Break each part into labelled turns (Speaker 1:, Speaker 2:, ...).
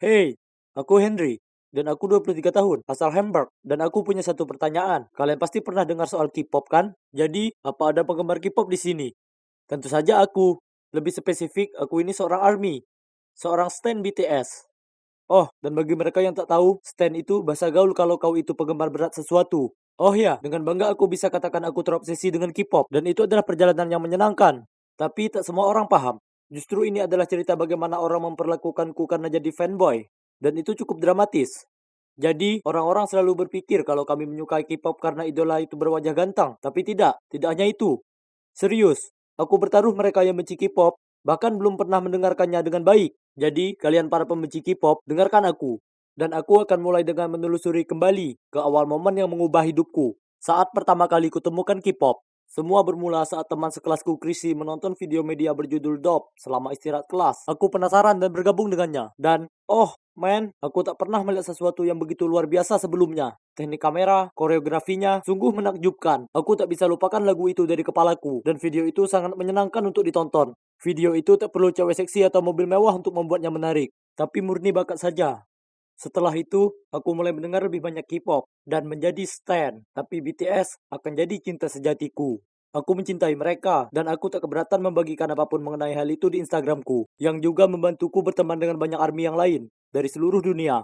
Speaker 1: Hey, aku Henry, dan aku 23 tahun, asal Hamburg, dan aku punya satu pertanyaan. Kalian pasti pernah dengar soal K-pop kan? Jadi, apa ada penggemar K-pop di sini? Tentu saja aku. Lebih spesifik, aku ini seorang ARMY, seorang stan BTS. Oh, dan bagi mereka yang tak tahu, stan itu bahasa gaul kalau kau itu penggemar berat sesuatu. Oh ya, dengan bangga aku bisa katakan aku terobsesi dengan K-pop, dan itu adalah perjalanan yang menyenangkan. Tapi tak semua orang paham. Justru ini adalah cerita bagaimana orang memperlakukanku karena jadi fanboy. Dan itu cukup dramatis. Jadi, orang-orang selalu berpikir kalau kami menyukai K-pop karena idola itu berwajah ganteng. Tapi tidak, tidak hanya itu. Serius, aku bertaruh mereka yang benci K-pop, bahkan belum pernah mendengarkannya dengan baik. Jadi, kalian para pembenci K-pop, dengarkan aku. Dan aku akan mulai dengan menelusuri kembali ke awal momen yang mengubah hidupku. Saat pertama kali kutemukan K-pop, semua bermula saat teman sekelasku Chrissy menonton video media berjudul Dope selama istirahat kelas. Aku penasaran dan bergabung dengannya. Dan, oh man, aku tak pernah melihat sesuatu yang begitu luar biasa sebelumnya. Teknik kamera, koreografinya, sungguh menakjubkan. Aku tak bisa lupakan lagu itu dari kepalaku. Dan video itu sangat menyenangkan untuk ditonton. Video itu tak perlu cewek seksi atau mobil mewah untuk membuatnya menarik. Tapi murni bakat saja. Setelah itu, aku mulai mendengar lebih banyak K-pop dan menjadi stan. Tapi BTS akan jadi cinta sejatiku. Aku mencintai mereka dan aku tak keberatan membagikan apapun mengenai hal itu di Instagramku, yang juga membantuku berteman dengan banyak ARMY yang lain dari seluruh dunia.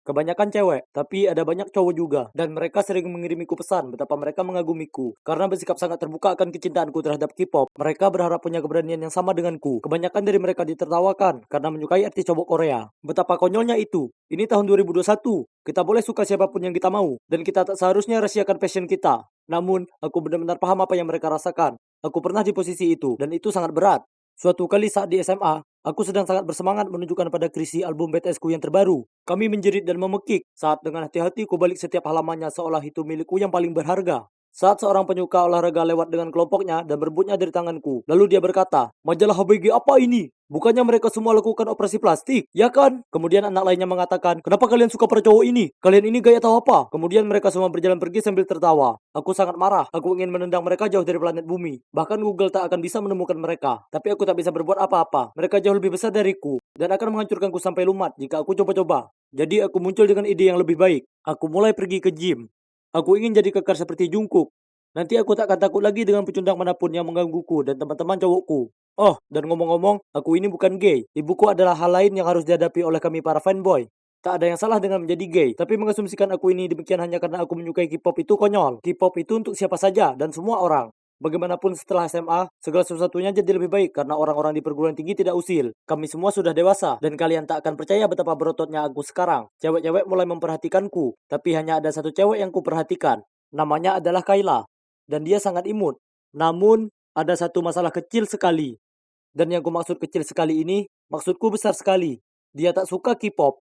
Speaker 1: Kebanyakan cewek, tapi ada banyak cowok juga. Dan mereka sering mengirimiku pesan betapa mereka mengagumiku. Karena bersikap sangat terbuka akan kecintaanku terhadap K-pop, mereka berharap punya keberanian yang sama denganku. Kebanyakan dari mereka ditertawakan karena menyukai artis cowok Korea. Betapa konyolnya itu. Ini tahun 2021. Kita boleh suka siapapun yang kita mau. Dan kita tak seharusnya rahasiakan passion kita. Namun, aku benar-benar paham apa yang mereka rasakan. Aku pernah di posisi itu, dan itu sangat berat. Suatu kali saat di SMA, aku sedang sangat bersemangat menunjukkan pada Chrissy album BTS-ku yang terbaru. Kami menjerit dan memekik saat dengan hati-hati ku balik setiap halamannya seolah itu milikku yang paling berharga. Saat seorang penyuka olahraga lewat dengan kelompoknya dan berebutnya dari tanganku, lalu dia berkata, "Majalah HBG apa ini? Bukannya mereka semua lakukan operasi plastik, ya kan?" Kemudian anak lainnya mengatakan, "Kenapa kalian suka pada cowok ini? Kalian ini gaya tahu apa?" Kemudian mereka semua berjalan pergi sambil tertawa. Aku sangat marah. Aku ingin menendang mereka jauh dari planet bumi. Bahkan Google tak akan bisa menemukan mereka. Tapi aku tak bisa berbuat apa-apa. Mereka jauh lebih besar dariku dan akan menghancurkanku sampai lumat jika aku coba-coba. Jadi aku muncul dengan ide yang lebih baik. Aku mulai pergi ke gym. Aku ingin jadi kekar seperti Jungkook. Nanti aku tak akan takut lagi dengan pecundang manapun yang menggangguku dan teman-teman cowokku. Oh, dan ngomong-ngomong, aku ini bukan gay. Ibuku adalah hal lain yang harus dihadapi oleh kami para fanboy. Tak ada yang salah dengan menjadi gay, tapi mengasumsikan aku ini demikian hanya karena aku menyukai K-pop itu konyol. K-pop itu untuk siapa saja dan semua orang. Bagaimanapun setelah SMA, segala sesuatunya jadi lebih baik karena orang-orang di perguruan tinggi tidak usil. Kami semua sudah dewasa, dan kalian tak akan percaya betapa berototnya aku sekarang. Cewek-cewek mulai memperhatikanku, tapi hanya ada satu cewek yang kuperhatikan. Namanya adalah Kayla, dan dia sangat imut. Namun, ada satu masalah kecil sekali. Dan yang kumaksud kecil sekali ini, maksudku besar sekali. Dia tak suka K-pop.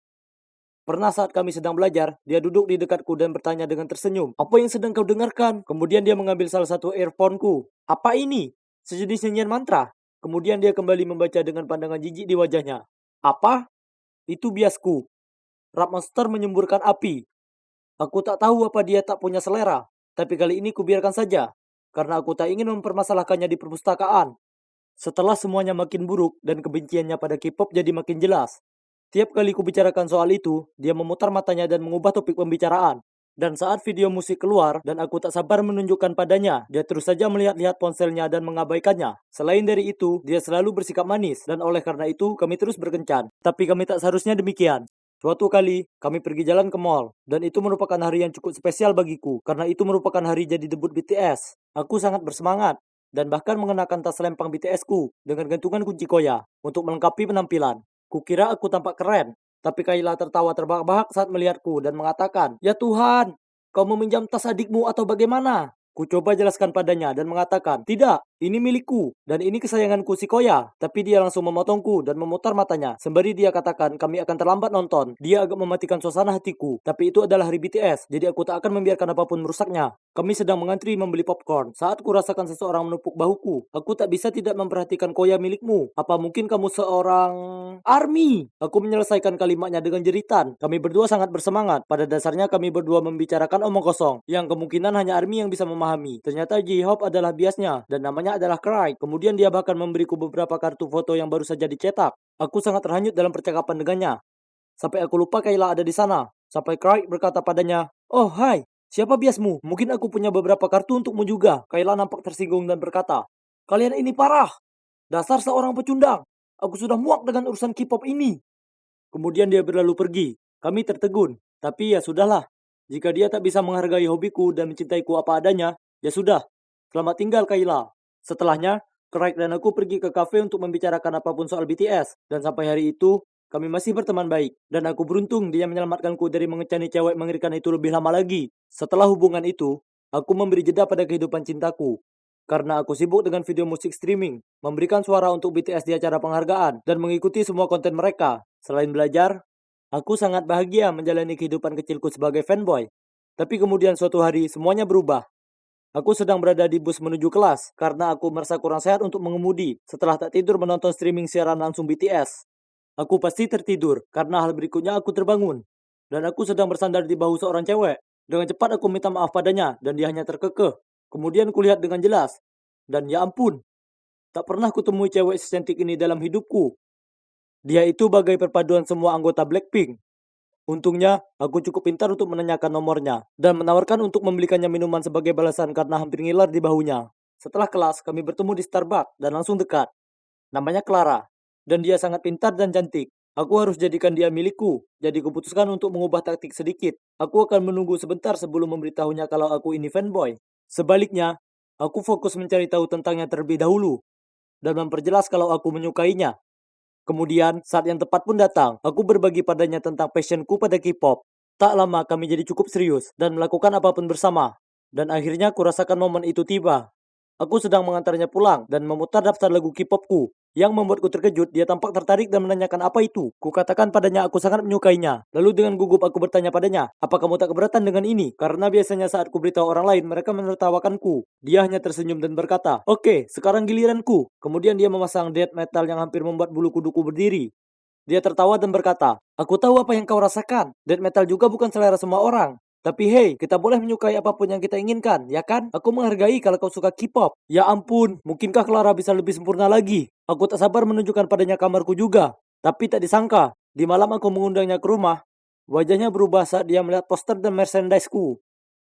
Speaker 1: Pernah saat kami sedang belajar, dia duduk di dekatku dan bertanya dengan tersenyum, "Apa yang sedang kau dengarkan?" Kemudian dia mengambil salah satu earphone-ku. "Apa ini?" "Sejenis nyanyian mantra." Kemudian dia kembali membaca dengan pandangan jijik di wajahnya. "Apa?" "Itu biasku." Rap monster menyemburkan api. Aku tak tahu apa dia tak punya selera, tapi kali ini kubiarkan saja, karena aku tak ingin mempermasalahkannya di perpustakaan. Setelah semuanya makin buruk dan kebenciannya pada K-pop jadi makin jelas. Tiap kali kubicarakan soal itu, dia memutar matanya dan mengubah topik pembicaraan. Dan saat video musik keluar dan aku tak sabar menunjukkan padanya, dia terus saja melihat-lihat ponselnya dan mengabaikannya. Selain dari itu, dia selalu bersikap manis dan oleh karena itu kami terus berkencan. Tapi kami tak seharusnya demikian. Suatu kali, kami pergi jalan ke mall, dan itu merupakan hari yang cukup spesial bagiku, karena itu merupakan hari jadi debut BTS. Aku sangat bersemangat, dan bahkan mengenakan tas lempang BTS-ku dengan gantungan kunci koya untuk melengkapi penampilan. Kukira aku tampak keren, tapi Kayla tertawa terbahak-bahak saat melihatku dan mengatakan, "Ya Tuhan, kau meminjam tas adikmu atau bagaimana?" Ku coba jelaskan padanya dan mengatakan, "Tidak, ini milikku, dan ini kesayanganku si Koya." Tapi dia langsung memotongku dan memutar matanya. Sembari dia katakan, "Kami akan terlambat nonton." Dia agak mematikan suasana hatiku, tapi itu adalah hari BTS, jadi aku tak akan membiarkan apapun merusaknya. Kami sedang mengantri membeli popcorn. Saat kurasakan seseorang menepuk bahuku, aku tak bisa tidak memperhatikan Koya milikmu. Apa mungkin kamu seorang ARMY? Aku menyelesaikan kalimatnya dengan jeritan. Kami berdua sangat bersemangat. Pada dasarnya kami berdua membicarakan omong kosong, yang kemungkinan hanya ARMY yang bisa memahami. Ternyata J-Hope adalah biasnya, dan namanya adalah Cry. Kemudian dia bahkan memberiku beberapa kartu foto yang baru saja dicetak. Aku sangat terhanyut dalam percakapan dengannya. Sampai aku lupa Kayla ada di sana. Sampai Craig berkata padanya, "Oh, hai, siapa biasmu? Mungkin aku punya beberapa kartu untukmu juga." Kayla nampak tersinggung dan berkata, "Kalian ini parah. Dasar seorang pecundang. Aku sudah muak dengan urusan K-pop ini." Kemudian dia berlalu pergi. Kami tertegun. Tapi ya sudahlah. Jika dia tak bisa menghargai hobiku dan mencintaiku apa adanya, ya sudah. Selamat tinggal Kayla. Setelahnya, Craig dan aku pergi ke kafe untuk membicarakan apapun soal BTS. Dan sampai hari itu, kami masih berteman baik. Dan aku beruntung dia menyelamatkanku dari mengecani cewek mengerikan itu lebih lama lagi. Setelah hubungan itu, aku memberi jeda pada kehidupan cintaku. Karena aku sibuk dengan video musik streaming, memberikan suara untuk BTS di acara penghargaan, dan mengikuti semua konten mereka. Selain belajar, aku sangat bahagia menjalani kehidupan kecilku sebagai fanboy. Tapi kemudian suatu hari semuanya berubah. Aku sedang berada di bus menuju kelas karena aku merasa kurang sehat untuk mengemudi setelah tak tidur menonton streaming siaran langsung BTS. Aku pasti tertidur karena hal berikutnya aku terbangun. Dan aku sedang bersandar di bahu seorang cewek. Dengan cepat aku minta maaf padanya dan dia hanya terkekeh. Kemudian kulihat dengan jelas. Dan ya ampun, tak pernah kutemui cewek secantik ini dalam hidupku. Dia itu bagai perpaduan semua anggota Blackpink. Untungnya, aku cukup pintar untuk menanyakan nomornya dan menawarkan untuk membelikannya minuman sebagai balasan karena hampir ngiler di bahunya. Setelah kelas, kami bertemu di Starbucks dan langsung dekat. Namanya Clara, dan dia sangat pintar dan cantik. Aku harus jadikan dia milikku, jadi kuputuskan untuk mengubah taktik sedikit. Aku akan menunggu sebentar sebelum memberitahunya kalau aku ini fanboy. Sebaliknya, aku fokus mencari tahu tentangnya terlebih dahulu dan memperjelas kalau aku menyukainya. Kemudian, saat yang tepat pun datang. Aku berbagi padanya tentang passionku pada K-pop. Tak lama kami jadi cukup serius dan melakukan apapun bersama. Dan akhirnya kurasakan momen itu tiba. Aku sedang mengantarnya pulang dan memutar daftar lagu K-popku. Yang membuatku terkejut, dia tampak tertarik dan menanyakan apa itu. Kukatakan padanya aku sangat menyukainya. Lalu dengan gugup aku bertanya padanya, apa kamu tak keberatan dengan ini? Karena biasanya saat ku beritahu orang lain, mereka menertawakanku. Dia hanya tersenyum dan berkata, "Oke, sekarang giliranku." Kemudian dia memasang death metal yang hampir membuat bulu kuduku berdiri. Dia tertawa dan berkata, "Aku tahu apa yang kau rasakan. Death metal juga bukan selera semua orang. Tapi hey, kita boleh menyukai apapun yang kita inginkan, ya kan? Aku menghargai kalau kau suka K-pop." Ya ampun, mungkinkah Clara bisa lebih sempurna lagi? Aku tak sabar menunjukkan padanya kamarku juga. Tapi tak disangka, di malam aku mengundangnya ke rumah. Wajahnya berubah saat dia melihat poster dan merchandise-ku.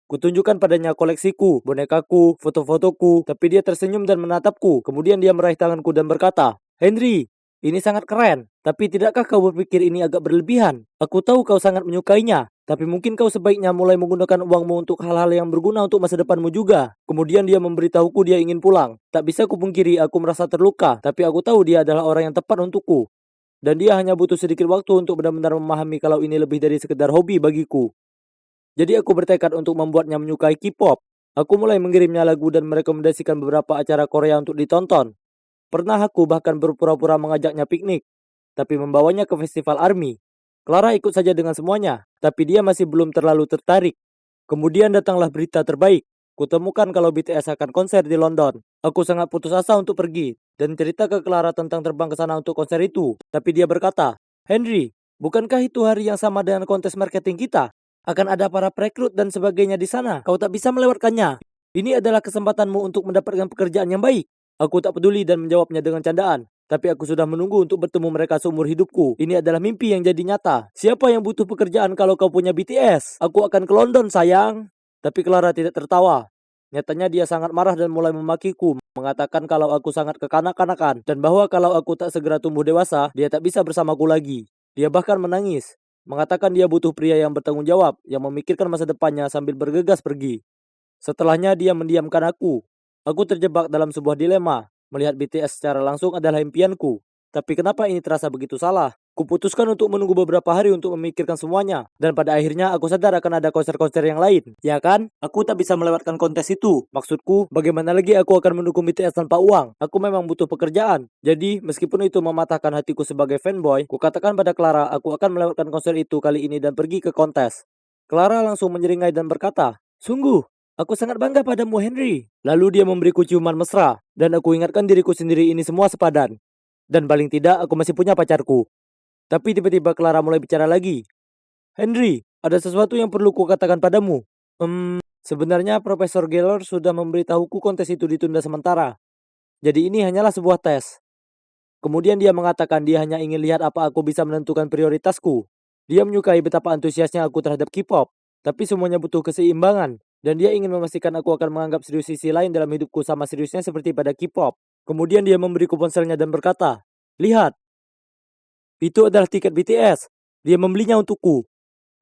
Speaker 1: Kutunjukkan padanya koleksiku, bonekaku, foto-fotoku, tapi dia tersenyum dan menatapku. Kemudian dia meraih tanganku dan berkata, "Henry, ini sangat keren, tapi tidakkah kau berpikir ini agak berlebihan? Aku tahu kau sangat menyukainya, tapi mungkin kau sebaiknya mulai menggunakan uangmu untuk hal-hal yang berguna untuk masa depanmu juga." Kemudian dia memberitahuku dia ingin pulang. Tak bisa kupungkiri aku merasa terluka, tapi aku tahu dia adalah orang yang tepat untukku. Dan dia hanya butuh sedikit waktu untuk benar-benar memahami kalau ini lebih dari sekedar hobi bagiku. Jadi aku bertekad untuk membuatnya menyukai K-pop. Aku mulai mengirimnya lagu dan merekomendasikan beberapa acara Korea untuk ditonton. Pernah aku bahkan berpura-pura mengajaknya piknik, tapi membawanya ke festival ARMY. Clara ikut saja dengan semuanya, tapi dia masih belum terlalu tertarik. Kemudian datanglah berita terbaik. Kutemukan kalau BTS akan konser di London. Aku sangat putus asa untuk pergi dan cerita ke Clara tentang terbang ke sana untuk konser itu. Tapi dia berkata, "Henry, bukankah itu hari yang sama dengan kontes marketing kita? Akan ada para perekrut dan sebagainya di sana. Kau tak bisa melewatkannya. Ini adalah kesempatanmu untuk mendapatkan pekerjaan yang baik." Aku tak peduli dan menjawabnya dengan candaan. Tapi aku sudah menunggu untuk bertemu mereka seumur hidupku. Ini adalah mimpi yang jadi nyata. Siapa yang butuh pekerjaan kalau kau punya BTS? Aku akan ke London, sayang. Tapi Clara tidak tertawa. Nyatanya dia sangat marah dan mulai memakiku, mengatakan kalau aku sangat kekanak-kanakan dan bahwa kalau aku tak segera tumbuh dewasa, dia tak bisa bersamaku lagi. Dia bahkan menangis, mengatakan dia butuh pria yang bertanggung jawab, yang memikirkan masa depannya sambil bergegas pergi. Setelahnya dia mendiamkan aku. Aku terjebak dalam sebuah dilema. Melihat BTS secara langsung adalah impianku. Tapi kenapa ini terasa begitu salah? Kuputuskan untuk menunggu beberapa hari untuk memikirkan semuanya. Dan pada akhirnya aku sadar akan ada konser-konser yang lain. Ya kan? Aku tak bisa melewatkan kontes itu. Maksudku, bagaimana lagi aku akan mendukung BTS tanpa uang? Aku memang butuh pekerjaan. Jadi, meskipun itu mematahkan hatiku sebagai fanboy, kukatakan pada Clara aku akan melewatkan konser itu kali ini dan pergi ke kontes. Clara langsung menyeringai dan berkata, "Sungguh, aku sangat bangga padamu, Henry." Lalu dia memberiku ciuman mesra, dan aku ingatkan diriku sendiri ini semua sepadan. Dan paling tidak, aku masih punya pacarku. Tapi tiba-tiba Clara mulai bicara lagi. "Henry, ada sesuatu yang perlu kukatakan padamu. Sebenarnya Profesor Geller sudah memberitahuku kontes itu ditunda sementara. Jadi ini hanyalah sebuah tes." Kemudian dia mengatakan dia hanya ingin lihat apa aku bisa menentukan prioritasku. Dia menyukai betapa antusiasnya aku terhadap K-pop, tapi semuanya butuh keseimbangan, dan dia ingin memastikan aku akan menganggap serius sisi lain dalam hidupku sama seriusnya seperti pada K-pop. Kemudian dia memberiku ponselnya dan berkata, "Lihat, itu adalah tiket BTS. Dia membelinya untukku."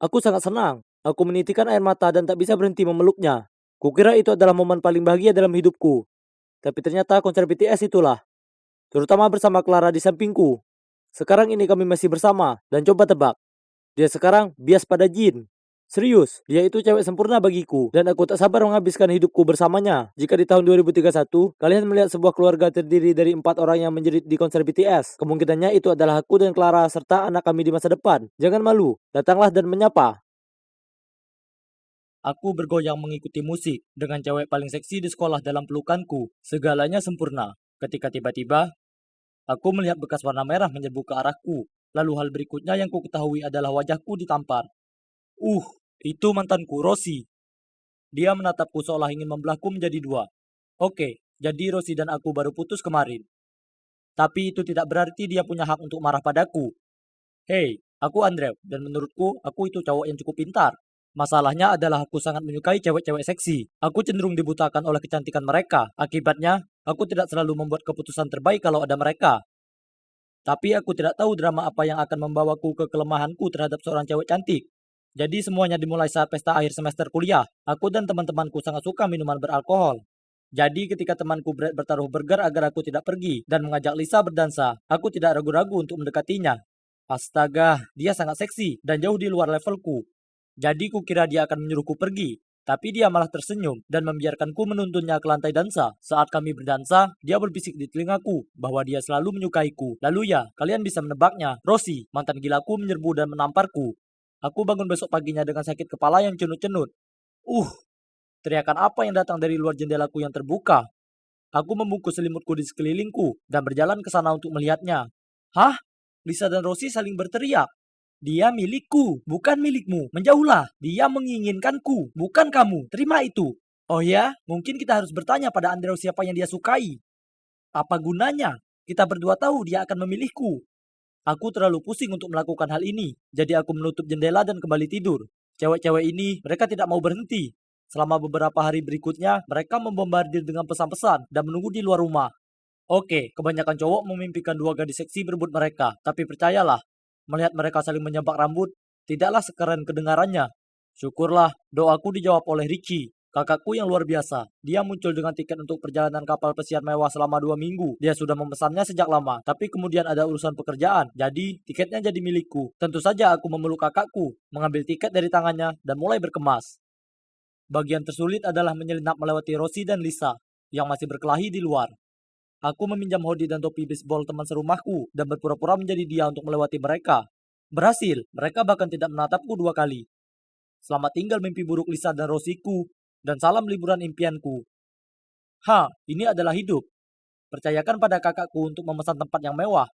Speaker 1: Aku sangat senang. Aku menitikkan air mata dan tak bisa berhenti memeluknya. Kukira itu adalah momen paling bahagia dalam hidupku. Tapi ternyata konser BTS itulah, terutama bersama Clara di sampingku. Sekarang ini kami masih bersama, dan coba tebak, dia sekarang bias pada Jin. Serius, dia itu cewek sempurna bagiku, dan aku tak sabar menghabiskan hidupku bersamanya. Jika di tahun 2031, kalian melihat sebuah keluarga terdiri dari 4 orang yang menjerit di konser BTS, kemungkinannya itu adalah aku dan Clara serta anak kami di masa depan. Jangan malu, datanglah dan menyapa. Aku bergoyang mengikuti musik dengan cewek paling seksi di sekolah dalam pelukanku. Segalanya sempurna. Ketika tiba-tiba, aku melihat bekas warna merah menyerbu ke arahku. Lalu hal berikutnya yang ku ketahui adalah wajahku ditampar. Uh, itu mantanku, Rosie. Dia menatapku seolah ingin membelahku menjadi dua. Oke, jadi Rosie dan aku baru putus kemarin. Tapi itu tidak berarti dia punya hak untuk marah padaku. Hei, aku Andrew, dan menurutku aku itu cowok yang cukup pintar. Masalahnya adalah aku sangat menyukai cewek-cewek seksi. Aku cenderung dibutakan oleh kecantikan mereka. Akibatnya, aku tidak selalu membuat keputusan terbaik kalau ada mereka. Tapi aku tidak tahu drama apa yang akan membawaku ke kelemahanku terhadap seorang cewek cantik. Jadi semuanya dimulai saat pesta akhir semester kuliah. Aku dan teman-temanku sangat suka minuman beralkohol. Jadi ketika temanku Brad bertaruh burger agar aku tidak pergi dan mengajak Lisa berdansa, aku tidak ragu-ragu untuk mendekatinya. Astaga, dia sangat seksi dan jauh di luar levelku. Jadi kukira dia akan menyuruhku pergi. Tapi dia malah tersenyum dan membiarkanku menuntunnya ke lantai dansa. Saat kami berdansa, dia berbisik di telingaku bahwa dia selalu menyukaiku. Lalu ya, kalian bisa menebaknya. Rosie, mantan gilaku, menyerbu dan menamparku. Aku bangun besok paginya dengan sakit kepala yang cenut-cenut. Uh, teriakan apa yang datang dari luar jendelaku yang terbuka? Aku membungkus selimutku di sekelilingku dan berjalan ke sana untuk melihatnya. Hah? Lisa dan Rosie saling berteriak. Dia milikku, bukan milikmu. Menjauhlah. Dia menginginkanku, bukan kamu. Terima itu. Oh ya, mungkin kita harus bertanya pada Andrew siapa yang dia sukai. Apa gunanya? Kita berdua tahu dia akan memilihku. Aku terlalu pusing untuk melakukan hal ini, jadi aku menutup jendela dan kembali tidur. Cewek-cewek ini, mereka tidak mau berhenti. Selama beberapa hari berikutnya, mereka membombardir dengan pesan-pesan dan menunggu di luar rumah. Oke, kebanyakan cowok memimpikan dua gadis seksi berebut mereka, tapi percayalah, melihat mereka saling menyampak rambut, tidaklah sekeren kedengarannya. Syukurlah, doaku dijawab oleh Richie, kakakku yang luar biasa. Dia muncul dengan tiket untuk perjalanan kapal pesiar mewah selama 2 minggu. Dia sudah memesannya sejak lama, tapi kemudian ada urusan pekerjaan, jadi tiketnya jadi milikku. Tentu saja aku memeluk kakakku, mengambil tiket dari tangannya, dan mulai berkemas. Bagian tersulit adalah menyelinap melewati Rosie dan Lisa, yang masih berkelahi di luar. Aku meminjam hoodie dan topi baseball teman serumahku dan berpura-pura menjadi dia untuk melewati mereka. Berhasil, mereka bahkan tidak menatapku 2 kali. Selamat tinggal mimpi buruk Lisa dan Rosiku, dan salam liburan impianku. Ini adalah hidup. Percayakan pada kakakku untuk memesan tempat yang mewah.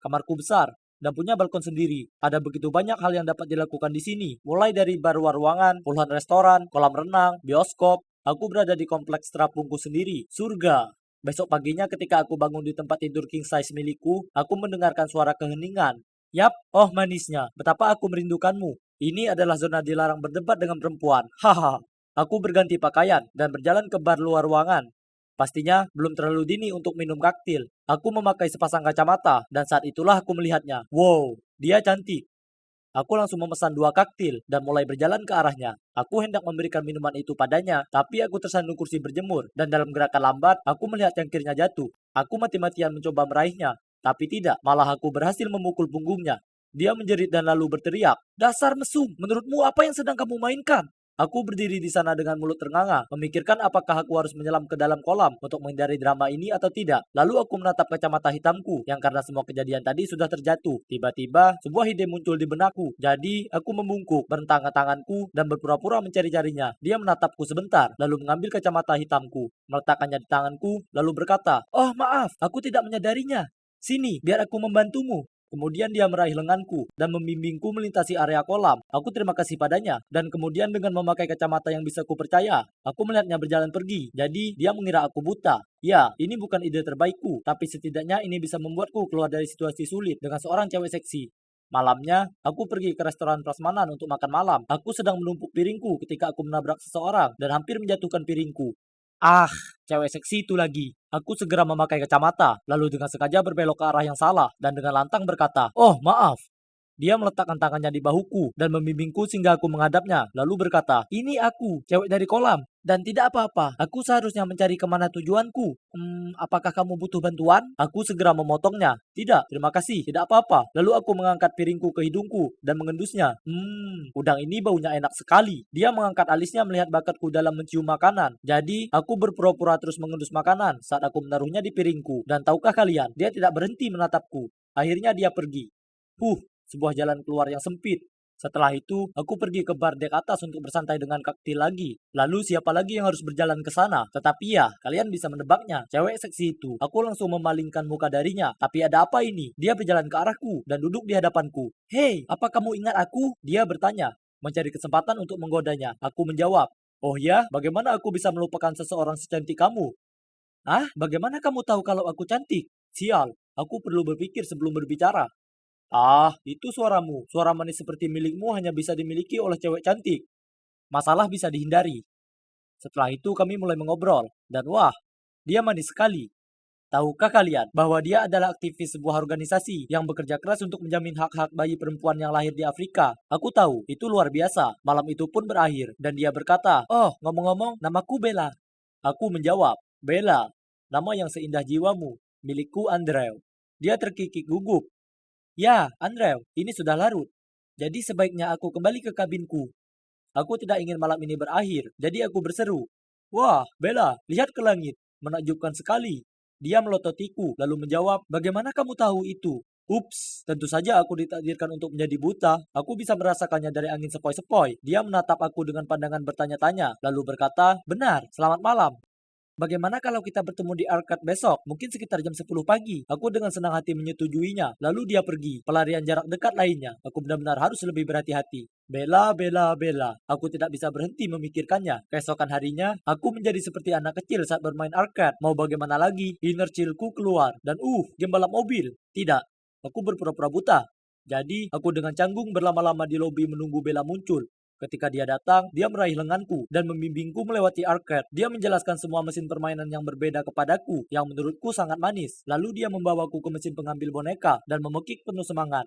Speaker 1: Kamarku besar, dan punya balkon sendiri. Ada begitu banyak hal yang dapat dilakukan di sini, mulai dari bar ruangan, puluhan restoran, kolam renang, bioskop. Aku berada di kompleks terapungku sendiri, surga. Besok paginya ketika aku bangun di tempat tidur king size milikku, aku mendengarkan suara keheningan. Yap, oh manisnya, betapa aku merindukanmu. Ini adalah zona dilarang berdebat dengan perempuan. Haha. Aku berganti pakaian dan berjalan ke bar luar ruangan. Pastinya belum terlalu dini untuk minum kaktil. Aku memakai sepasang kacamata dan saat itulah aku melihatnya. Wow, dia cantik. Aku langsung memesan 2 kaktil dan mulai berjalan ke arahnya. Aku hendak memberikan minuman itu padanya, tapi aku tersandung kursi berjemur dan dalam gerakan lambat, aku melihat cangkirnya jatuh. Aku mati-matian mencoba meraihnya, tapi tidak, malah aku berhasil memukul punggungnya. Dia menjerit dan lalu berteriak, "Dasar mesum, menurutmu apa yang sedang kamu mainkan?" Aku berdiri di sana dengan mulut ternganga, memikirkan apakah aku harus menyelam ke dalam kolam untuk menghindari drama ini atau tidak. Lalu aku menatap kacamata hitamku, yang karena semua kejadian tadi sudah terjatuh. Tiba-tiba, sebuah ide muncul di benakku. Jadi, aku membungkuk, berentang tanganku, dan berpura-pura mencari-carinya. Dia menatapku sebentar, lalu mengambil kacamata hitamku, meletakkannya di tanganku, lalu berkata, "Oh maaf, aku tidak menyadarinya. Sini, biar aku membantumu." Kemudian dia meraih lenganku dan membimbingku melintasi area kolam. Aku terima kasih padanya. Dan kemudian dengan memakai kacamata yang bisa kupercaya, aku melihatnya berjalan pergi. Jadi dia mengira aku buta. Ya, ini bukan ide terbaikku, tapi setidaknya ini bisa membuatku keluar dari situasi sulit dengan seorang cewek seksi. Malamnya, aku pergi ke restoran prasmanan untuk makan malam. Aku sedang menumpuk piringku ketika aku menabrak seseorang dan hampir menjatuhkan piringku. Ah, cewek seksi itu lagi. Aku segera memakai kacamata, lalu dengan sengaja berbelok ke arah yang salah dan dengan lantang berkata, "Oh, maaf." Dia meletakkan tangannya di bahuku dan membimbingku sehingga aku menghadapnya, lalu berkata, "Ini aku, cewek dari kolam. Dan tidak apa-apa, aku seharusnya mencari kemana tujuanku. Apakah kamu butuh bantuan?" Aku segera memotongnya. "Tidak, terima kasih, tidak apa-apa." Lalu aku mengangkat piringku ke hidungku dan mengendusnya. Udang ini baunya enak sekali. Dia mengangkat alisnya melihat bakatku dalam mencium makanan. Jadi, aku berpura-pura terus mengendus makanan saat aku menaruhnya di piringku. Dan tahukah kalian, dia tidak berhenti menatapku. Akhirnya dia pergi. Sebuah jalan keluar yang sempit. Setelah itu, aku pergi ke bar dek atas untuk bersantai dengan kaktil lagi. Lalu siapa lagi yang harus berjalan ke sana? Tetapi ya, kalian bisa menebaknya. Cewek seksi itu. Aku langsung memalingkan muka darinya. Tapi ada apa ini? Dia berjalan ke arahku dan duduk di hadapanku. "Hei, apa kamu ingat aku?" Dia bertanya, mencari kesempatan untuk menggodanya. Aku menjawab, "Oh ya, bagaimana aku bisa melupakan seseorang secantik kamu?" "Ah, bagaimana kamu tahu kalau aku cantik?" "Sial, aku perlu berpikir sebelum berbicara." "Ah, itu suaramu. Suara manis seperti milikmu hanya bisa dimiliki oleh cewek cantik. Masalah bisa dihindari." Setelah itu kami mulai mengobrol. Dan wah, dia manis sekali. Tahukah kalian bahwa dia adalah aktivis sebuah organisasi yang bekerja keras untuk menjamin hak-hak bayi perempuan yang lahir di Afrika? Aku tahu, itu luar biasa. Malam itu pun berakhir, dan dia berkata, "Oh, ngomong-ngomong, namaku Bella." Aku menjawab, "Bella, nama yang seindah jiwamu. Milikku Andrew." Dia terkikik gugup. "Ya, Andrew, ini sudah larut. Jadi sebaiknya aku kembali ke kabinku. Aku tidak ingin malam ini berakhir, jadi aku berseru, 'Wah, Bella, lihat ke langit. Menakjubkan sekali.' Dia melototiku, lalu menjawab, 'Bagaimana kamu tahu itu?' Ups, tentu saja aku ditakdirkan untuk menjadi buta. Aku bisa merasakannya dari angin sepoi-sepoi." Dia menatap aku dengan pandangan bertanya-tanya, lalu berkata, "Benar, selamat malam. Bagaimana kalau kita bertemu di arcade besok? Mungkin sekitar jam 10 pagi." Aku dengan senang hati menyetujuinya. Lalu dia pergi. Pelarian jarak dekat lainnya. Aku benar-benar harus lebih berhati-hati. Bella, Bella, Bella. Aku tidak bisa berhenti memikirkannya. Keesokan harinya, aku menjadi seperti anak kecil saat bermain arcade. Mau bagaimana lagi? Inner chillku keluar. Dan game balap mobil. Tidak. Aku berpura-pura buta. Jadi, aku dengan canggung berlama-lama di lobi menunggu Bella muncul. Ketika dia datang, dia meraih lenganku dan membimbingku melewati arcade. Dia menjelaskan semua mesin permainan yang berbeda kepadaku, yang menurutku sangat manis. Lalu dia membawaku ke mesin pengambil boneka dan memekik penuh semangat.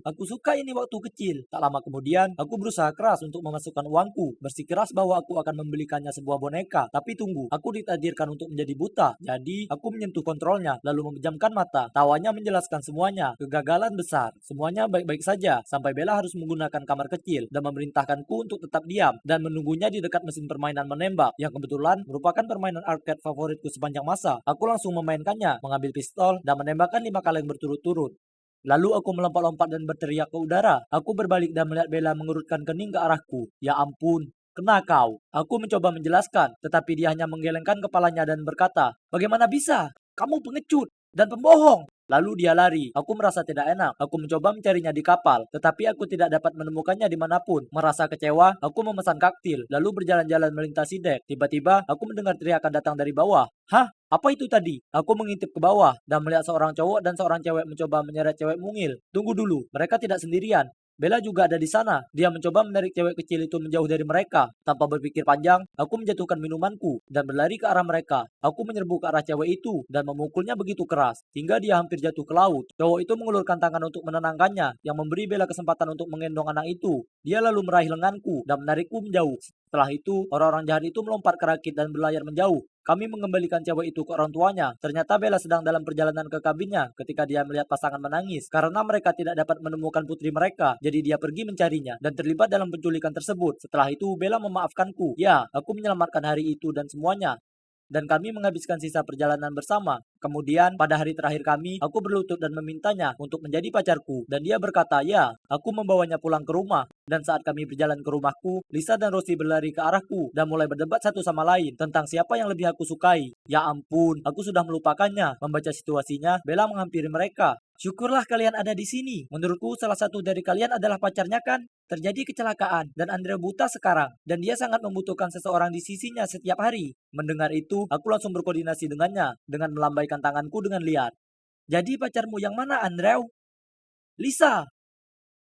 Speaker 1: Aku suka ini waktu kecil." Tak lama kemudian, aku berusaha keras untuk memasukkan uangku, bersikeras bahwa aku akan membelikannya sebuah boneka. Tapi tunggu, aku ditakdirkan untuk menjadi buta. Jadi, aku menyentuh kontrolnya, lalu memejamkan mata. Tawanya menjelaskan semuanya. Kegagalan besar. Semuanya baik-baik saja, sampai Bella harus menggunakan kamar kecil dan memerintahkanku untuk tetap diam dan menunggunya di dekat mesin permainan menembak yang kebetulan merupakan permainan arcade favoritku sepanjang masa. Aku langsung memainkannya, mengambil pistol dan menembakkan 5 kaleng berturut-turut. Lalu aku melompat-lompat dan berteriak ke udara. Aku berbalik dan melihat Bella mengurutkan kening ke arahku. Ya ampun, kena kau. Aku mencoba menjelaskan, tetapi dia hanya menggelengkan kepalanya dan berkata, "Bagaimana bisa? Kamu pengecut dan pembohong." Lalu dia lari. Aku merasa tidak enak. Aku mencoba mencarinya di kapal, tetapi aku tidak dapat menemukannya dimanapun. Merasa kecewa, aku memesan kaktil, lalu berjalan-jalan melintasi dek. Tiba-tiba, aku mendengar teriakan datang dari bawah. "Hah? Apa itu tadi?" Aku mengintip ke bawah dan melihat seorang cowok dan seorang cewek mencoba menyeret cewek mungil. Tunggu dulu, mereka tidak sendirian. Bella juga ada di sana. Dia mencoba menarik cewek kecil itu menjauh dari mereka. Tanpa berpikir panjang, aku menjatuhkan minumanku dan berlari ke arah mereka. Aku menyerbu ke arah cewek itu dan memukulnya begitu keras, hingga dia hampir jatuh ke laut. Cowok itu mengulurkan tangan untuk menenangkannya, yang memberi Bella kesempatan untuk menggendong anak itu. Dia lalu meraih lenganku dan menarikku menjauh. Setelah itu, orang-orang jahat itu melompat ke rakit dan berlayar menjauh. Kami mengembalikan cewek itu ke orang tuanya. Ternyata Bella sedang dalam perjalanan ke kabinnya ketika dia melihat pasangan menangis karena mereka tidak dapat menemukan putri mereka. Jadi dia pergi mencarinya dan terlibat dalam penculikan tersebut. Setelah itu Bella memaafkanku. Ya, aku menyelamatkan hari itu dan semuanya. Dan kami menghabiskan sisa perjalanan bersama. Kemudian, pada hari terakhir kami, aku berlutut dan memintanya untuk menjadi pacarku. Dan dia berkata, "Ya." Aku membawanya pulang ke rumah. Dan saat kami berjalan ke rumahku, Lisa dan Rosie berlari ke arahku dan mulai berdebat satu sama lain tentang siapa yang lebih aku sukai. Ya ampun, aku sudah melupakannya. Membaca situasinya, Bella menghampiri mereka. "Syukurlah kalian ada di sini. Menurutku salah satu dari kalian adalah pacarnya kan? Terjadi kecelakaan dan Andrea buta sekarang. Dan dia sangat membutuhkan seseorang di sisinya setiap hari." Mendengar itu, aku langsung berkoordinasi dengannya dengan melambaikan tanganku dengan liar. "Jadi pacarmu yang mana, Andrew?" "Lisa."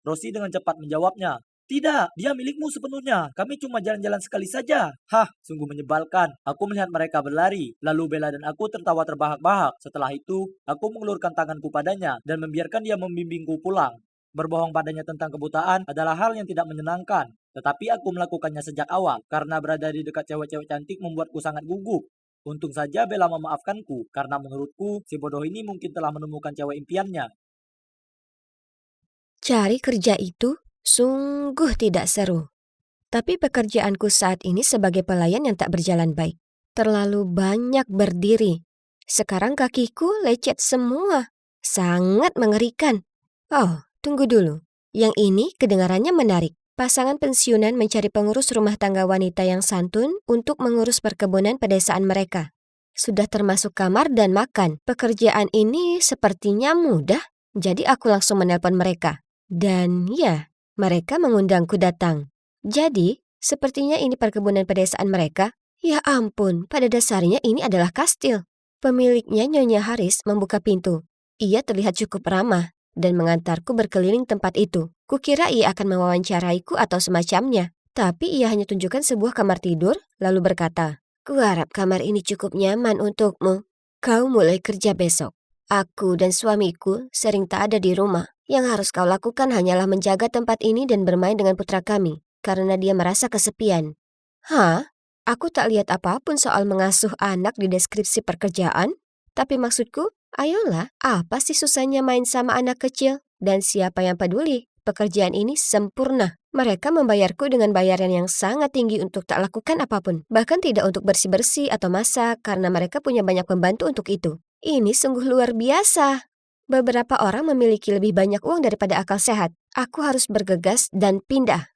Speaker 1: Rosie dengan cepat menjawabnya. Tidak, dia milikmu sepenuhnya. Kami cuma jalan-jalan sekali saja. Hah, sungguh menyebalkan. Aku melihat mereka berlari. Lalu Bella dan aku tertawa terbahak-bahak. Setelah itu, aku mengulurkan tanganku padanya dan membiarkan dia membimbingku pulang. Berbohong padanya tentang kebutaan adalah hal yang tidak menyenangkan. Tetapi aku melakukannya sejak awal. Karena berada di dekat cewek-cewek cantik membuatku sangat gugup. Untung saja Bella memaafkanku. Karena menurutku, si bodoh ini mungkin telah menemukan cewek impiannya.
Speaker 2: Cari kerja itu sungguh tidak seru. Tapi pekerjaanku saat ini sebagai pelayan yang tak berjalan baik. Terlalu banyak berdiri. Sekarang kakiku lecet semua. Sangat mengerikan. Oh, tunggu dulu. Yang ini kedengarannya menarik. Pasangan pensiunan mencari pengurus rumah tangga wanita yang santun untuk mengurus perkebunan pedesaan mereka. Sudah termasuk kamar dan makan. Pekerjaan ini sepertinya mudah. Jadi aku langsung menelpon mereka. Dan ya, mereka mengundangku datang. Jadi, sepertinya ini perkebunan pedesaan mereka. Ya ampun, pada dasarnya ini adalah kastil. Pemiliknya Nyonya Haris membuka pintu. Ia terlihat cukup ramah dan mengantarku berkeliling tempat itu. Kukira ia akan mewawancaraiku atau semacamnya. Tapi ia hanya tunjukkan sebuah kamar tidur, lalu berkata, "Kuharap kamar ini cukup nyaman untukmu. Kau mulai kerja besok. Aku dan suamiku sering tak ada di rumah. Yang harus kau lakukan hanyalah menjaga tempat ini dan bermain dengan putra kami, karena dia merasa kesepian." Hah? Aku tak lihat apapun soal mengasuh anak di deskripsi pekerjaan. Tapi maksudku, ayolah, apa sih susahnya main sama anak kecil? Dan siapa yang peduli? Pekerjaan ini sempurna. Mereka membayarku dengan bayaran yang sangat tinggi untuk tak lakukan apapun. Bahkan tidak untuk bersih-bersih atau masak, karena mereka punya banyak pembantu untuk itu. Ini sungguh luar biasa. Beberapa orang memiliki lebih banyak uang daripada akal sehat. Aku harus bergegas dan pindah.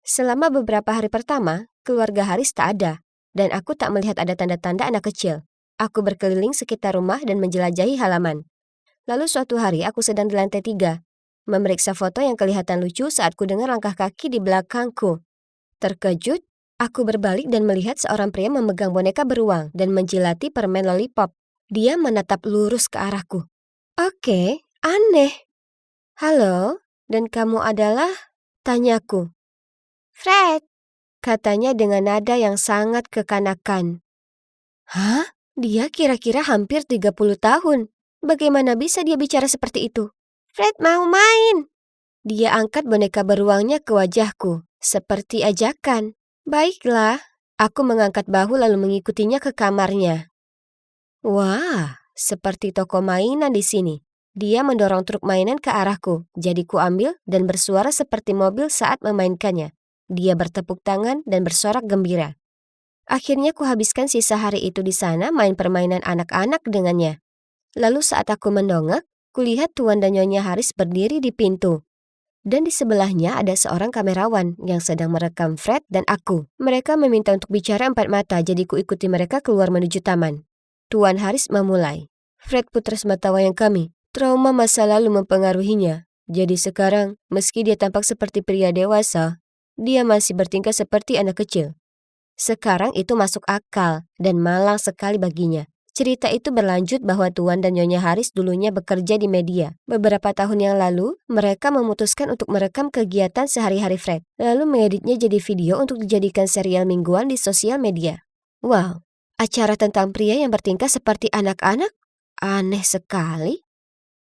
Speaker 2: Selama beberapa hari pertama, keluarga Haris tak ada, dan aku tak melihat ada tanda-tanda anak kecil. Aku berkeliling sekitar rumah dan menjelajahi halaman. Lalu suatu hari aku sedang di lantai 3, memeriksa foto yang kelihatan lucu saat ku dengar langkah kaki di belakangku. Terkejut, aku berbalik dan melihat seorang pria memegang boneka beruang dan menjilati permen lollipop. Dia menatap lurus ke arahku. Oke, aneh. Halo, dan kamu adalah? Tanyaku. Fred, katanya dengan nada yang sangat kekanakan. Hah? Dia kira-kira hampir 30 tahun. Bagaimana bisa dia bicara seperti itu? Fred mau main. Dia angkat boneka beruangnya ke wajahku, seperti ajakan. Baiklah, aku mengangkat bahu lalu mengikutinya ke kamarnya. Wah, seperti toko mainan di sini. Dia mendorong truk mainan ke arahku, jadi ku ambil dan bersuara seperti mobil saat memainkannya. Dia bertepuk tangan dan bersorak gembira. Akhirnya ku habiskan sisa hari itu di sana main permainan anak-anak dengannya. Lalu saat aku mendongak, kulihat Tuan dan Nyonya Haris berdiri di pintu. Dan di sebelahnya ada seorang kamerawan yang sedang merekam Fred dan aku. Mereka meminta untuk bicara empat mata, jadi ku ikuti mereka keluar menuju taman. Tuan Haris memulai. Fred putra sematawayang kami. Trauma masa lalu mempengaruhinya. Jadi sekarang, meski dia tampak seperti pria dewasa, dia masih bertingkah seperti anak kecil. Sekarang itu masuk akal dan malang sekali baginya. Cerita itu berlanjut bahwa Tuan dan Nyonya Haris dulunya bekerja di media. Beberapa tahun yang lalu, mereka memutuskan untuk merekam kegiatan sehari-hari Fred, lalu mengeditnya jadi video untuk dijadikan serial mingguan di sosial media. Wow, acara tentang pria yang bertingkah seperti anak-anak? Aneh sekali.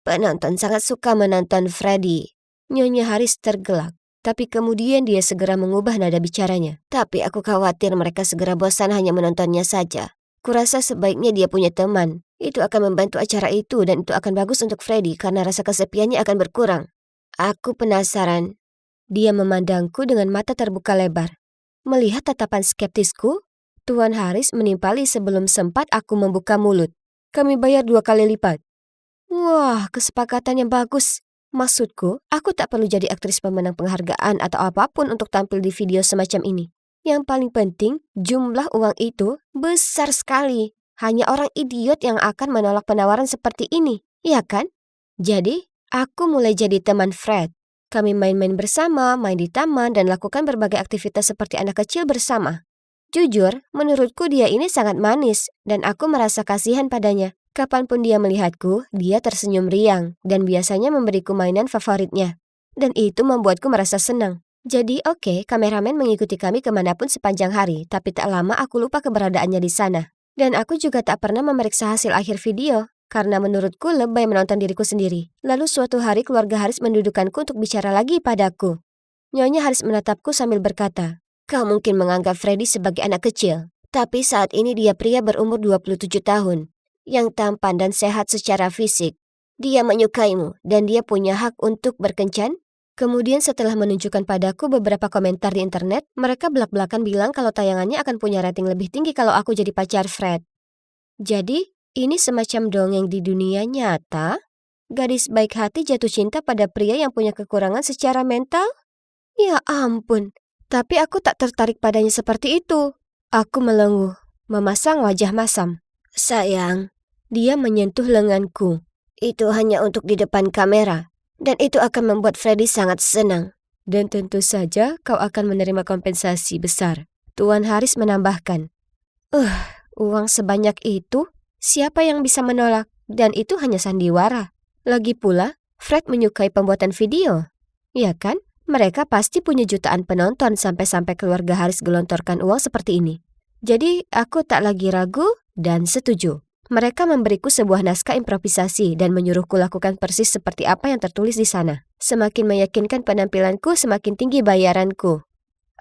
Speaker 2: Penonton sangat suka menonton Freddy. Nyonya Haris tergelak. Tapi kemudian dia segera mengubah nada bicaranya. Tapi aku khawatir mereka segera bosan hanya menontonnya saja. Kurasa sebaiknya dia punya teman. Itu akan membantu acara itu dan itu akan bagus untuk Freddy karena rasa kesepiannya akan berkurang. Aku penasaran. Dia memandangku dengan mata terbuka lebar. Melihat tatapan skeptisku, Tuan Haris menimpali sebelum sempat aku membuka mulut. Kami bayar 2 kali lipat. Wah, kesepakatan yang bagus. Maksudku, aku tak perlu jadi aktris pemenang penghargaan atau apapun untuk tampil di video semacam ini. Yang paling penting, jumlah uang itu besar sekali. Hanya orang idiot yang akan menolak penawaran seperti ini, iya kan? Jadi, aku mulai jadi teman Fred. Kami main-main bersama, main di taman, dan lakukan berbagai aktivitas seperti anak kecil bersama. Jujur, menurutku dia ini sangat manis, dan aku merasa kasihan padanya. Kapanpun dia melihatku, dia tersenyum riang dan biasanya memberiku mainan favoritnya. dan itu membuatku merasa senang. Jadi oke, kameramen mengikuti kami kemanapun sepanjang hari, tapi tak lama aku lupa keberadaannya di sana. Dan aku juga tak pernah memeriksa hasil akhir video, karena menurutku lebay menonton diriku sendiri. Lalu suatu hari keluarga Haris mendudukanku untuk bicara lagi padaku. Nyonya Haris menatapku sambil berkata, "Kau mungkin menganggap Freddy sebagai anak kecil, tapi saat ini dia pria berumur 27 tahun, yang tampan dan sehat secara fisik. Dia menyukaimu dan dia punya hak untuk berkencan." Kemudian setelah menunjukkan padaku beberapa komentar di internet, mereka belak-belakan bilang kalau tayangannya akan punya rating lebih tinggi kalau aku jadi pacar Fred. Jadi, ini semacam dongeng di dunia nyata? Gadis baik hati jatuh cinta pada pria yang punya kekurangan secara mental? Ya ampun, tapi aku tak tertarik padanya seperti itu. Aku melenguh, memasang wajah masam. Sayang, dia menyentuh lenganku. Itu hanya untuk di depan kamera, dan itu akan membuat Freddy sangat senang. Dan tentu saja kau akan menerima kompensasi besar. Tuan Haris menambahkan. Uang sebanyak itu? Siapa yang bisa menolak? Dan itu hanya sandiwara. Lagi pula, Fred menyukai pembuatan video. Ya kan? Mereka pasti punya jutaan penonton sampai-sampai keluarga Haris gelontorkan uang seperti ini. Jadi, aku tak lagi ragu dan setuju. Mereka memberiku sebuah naskah improvisasi dan menyuruhku lakukan persis seperti apa yang tertulis di sana. Semakin meyakinkan penampilanku, semakin tinggi bayaranku.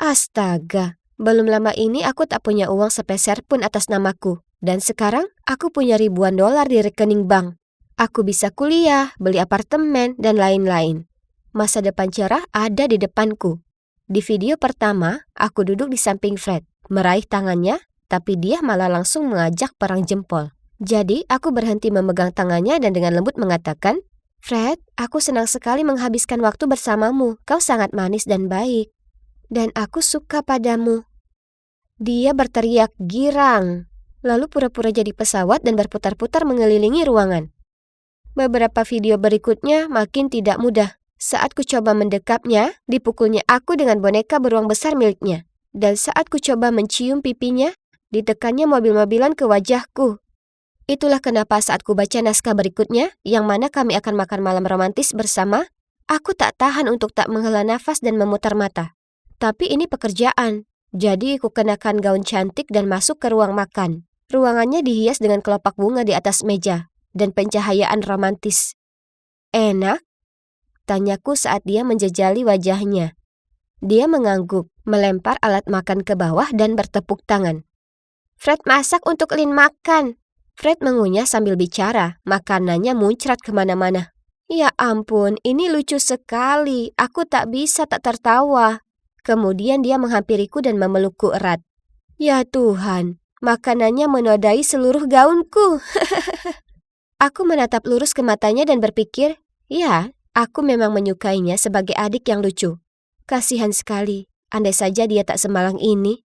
Speaker 2: Astaga, belum lama ini aku tak punya uang sepeser pun atas namaku. Dan sekarang, aku punya ribuan dolar di rekening bank. Aku bisa kuliah, beli apartemen, dan lain-lain. Masa depan cerah ada di depanku. Di video pertama, aku duduk di samping Fred, meraih tangannya, tapi dia malah langsung mengajak perang jempol. Jadi, aku berhenti memegang tangannya dan dengan lembut mengatakan, "Fred, aku senang sekali menghabiskan waktu bersamamu. Kau sangat manis dan baik. Dan aku suka padamu." Dia berteriak girang, lalu pura-pura jadi pesawat dan berputar-putar mengelilingi ruangan. Beberapa video berikutnya makin tidak mudah. Saat ku coba mendekapnya, dipukulnya aku dengan boneka beruang besar miliknya. Dan saat ku coba mencium pipinya, ditekannya mobil-mobilan ke wajahku. Itulah kenapa saat ku baca naskah berikutnya, yang mana kami akan makan malam romantis bersama, aku tak tahan untuk tak menghela nafas dan memutar mata. Tapi ini pekerjaan, jadi ku kenakan gaun cantik dan masuk ke ruang makan. Ruangannya dihias dengan kelopak bunga di atas meja, dan pencahayaan romantis. "Enak?" tanyaku saat dia menjejali wajahnya. Dia mengangguk, melempar alat makan ke bawah dan bertepuk tangan. "Fred masak untuk Lin makan." Fred mengunyah sambil bicara, makanannya muncrat kemana-mana. Ya ampun, ini lucu sekali, aku tak bisa tak tertawa. Kemudian dia menghampiriku dan memelukku erat. Ya Tuhan, makanannya menodai seluruh gaunku. Aku menatap lurus ke matanya dan berpikir, ya, aku memang menyukainya sebagai adik yang lucu. Kasihan sekali, andai saja dia tak semalang ini.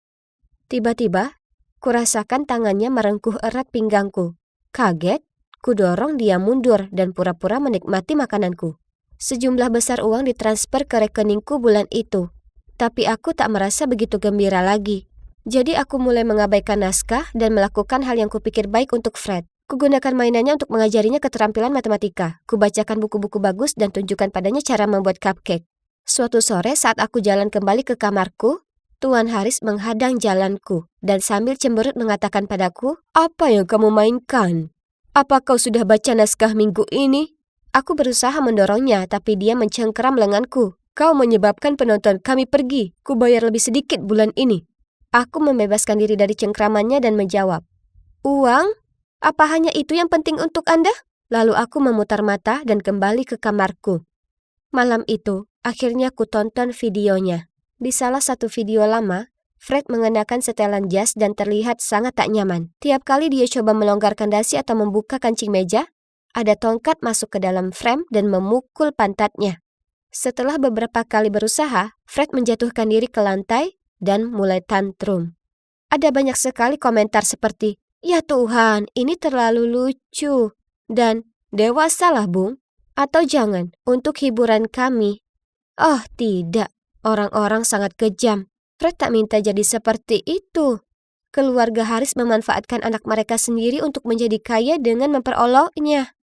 Speaker 2: Tiba-tiba, kurasakan tangannya merengkuh erat pinggangku. Kaget, kudorong dia mundur dan pura-pura menikmati makananku. Sejumlah besar uang ditransfer ke rekeningku bulan itu. Tapi aku tak merasa begitu gembira lagi. Jadi aku mulai mengabaikan naskah dan melakukan hal yang kupikir baik untuk Fred. Kugunakan mainannya untuk mengajarinya keterampilan matematika. Kubacakan buku-buku bagus dan tunjukkan padanya cara membuat cupcake. Suatu sore saat aku jalan kembali ke kamarku, Tuan Haris menghadang jalanku dan sambil cemberut mengatakan padaku, "Apa yang kamu mainkan? Apa kau sudah baca naskah minggu ini?" Aku berusaha mendorongnya, tapi dia mencengkeram lenganku. "Kau menyebabkan penonton kami pergi. Ku bayar lebih sedikit bulan ini." Aku membebaskan diri dari cengkramannya dan menjawab, "Uang? Apa hanya itu yang penting untuk Anda?" Lalu aku memutar mata dan kembali ke kamarku. Malam itu, akhirnya ku tonton videonya. Di salah satu video lama, Fred mengenakan setelan jas dan terlihat sangat tak nyaman. Tiap kali dia coba melonggarkan dasi atau membuka kancing meja, ada tongkat masuk ke dalam frame dan memukul pantatnya. Setelah beberapa kali berusaha, Fred menjatuhkan diri ke lantai dan mulai tantrum. Ada banyak sekali komentar seperti, "Ya Tuhan, ini terlalu lucu," dan "Dewasalah Bung," atau "Jangan, untuk hiburan kami." Oh tidak. Orang-orang sangat kejam. Fred tak minta jadi seperti itu. Keluarga Haris memanfaatkan anak mereka sendiri untuk menjadi kaya dengan memperoloknya.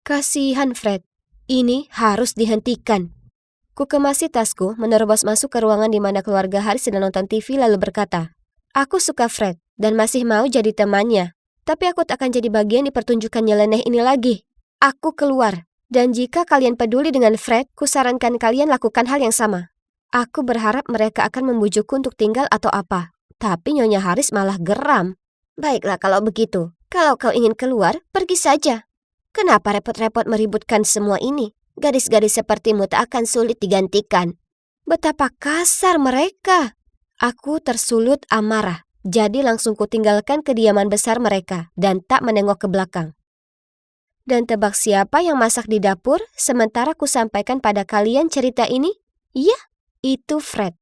Speaker 2: Kasihan Fred. Ini harus dihentikan. Kukemasi tasku, menerobos masuk ke ruangan di mana keluarga Haris sedang nonton TV lalu berkata, "Aku suka Fred dan masih mau jadi temannya. Tapi aku tak akan jadi bagian di pertunjukan nyeleneh ini lagi. Aku keluar. Dan jika kalian peduli dengan Fred, kusarankan kalian lakukan hal yang sama." Aku berharap mereka akan membujukku untuk tinggal atau apa. Tapi Nyonya Haris malah geram. "Baiklah kalau begitu. Kalau kau ingin keluar, pergi saja. Kenapa repot-repot meributkan semua ini? Gadis-gadis sepertimu tak akan sulit digantikan." Betapa kasar mereka. Aku tersulut amarah. Jadi langsung kutinggalkan kediaman besar mereka dan tak menengok ke belakang. Dan tebak siapa yang masak di dapur sementara ku sampaikan pada kalian cerita ini? Iya, itu Fred.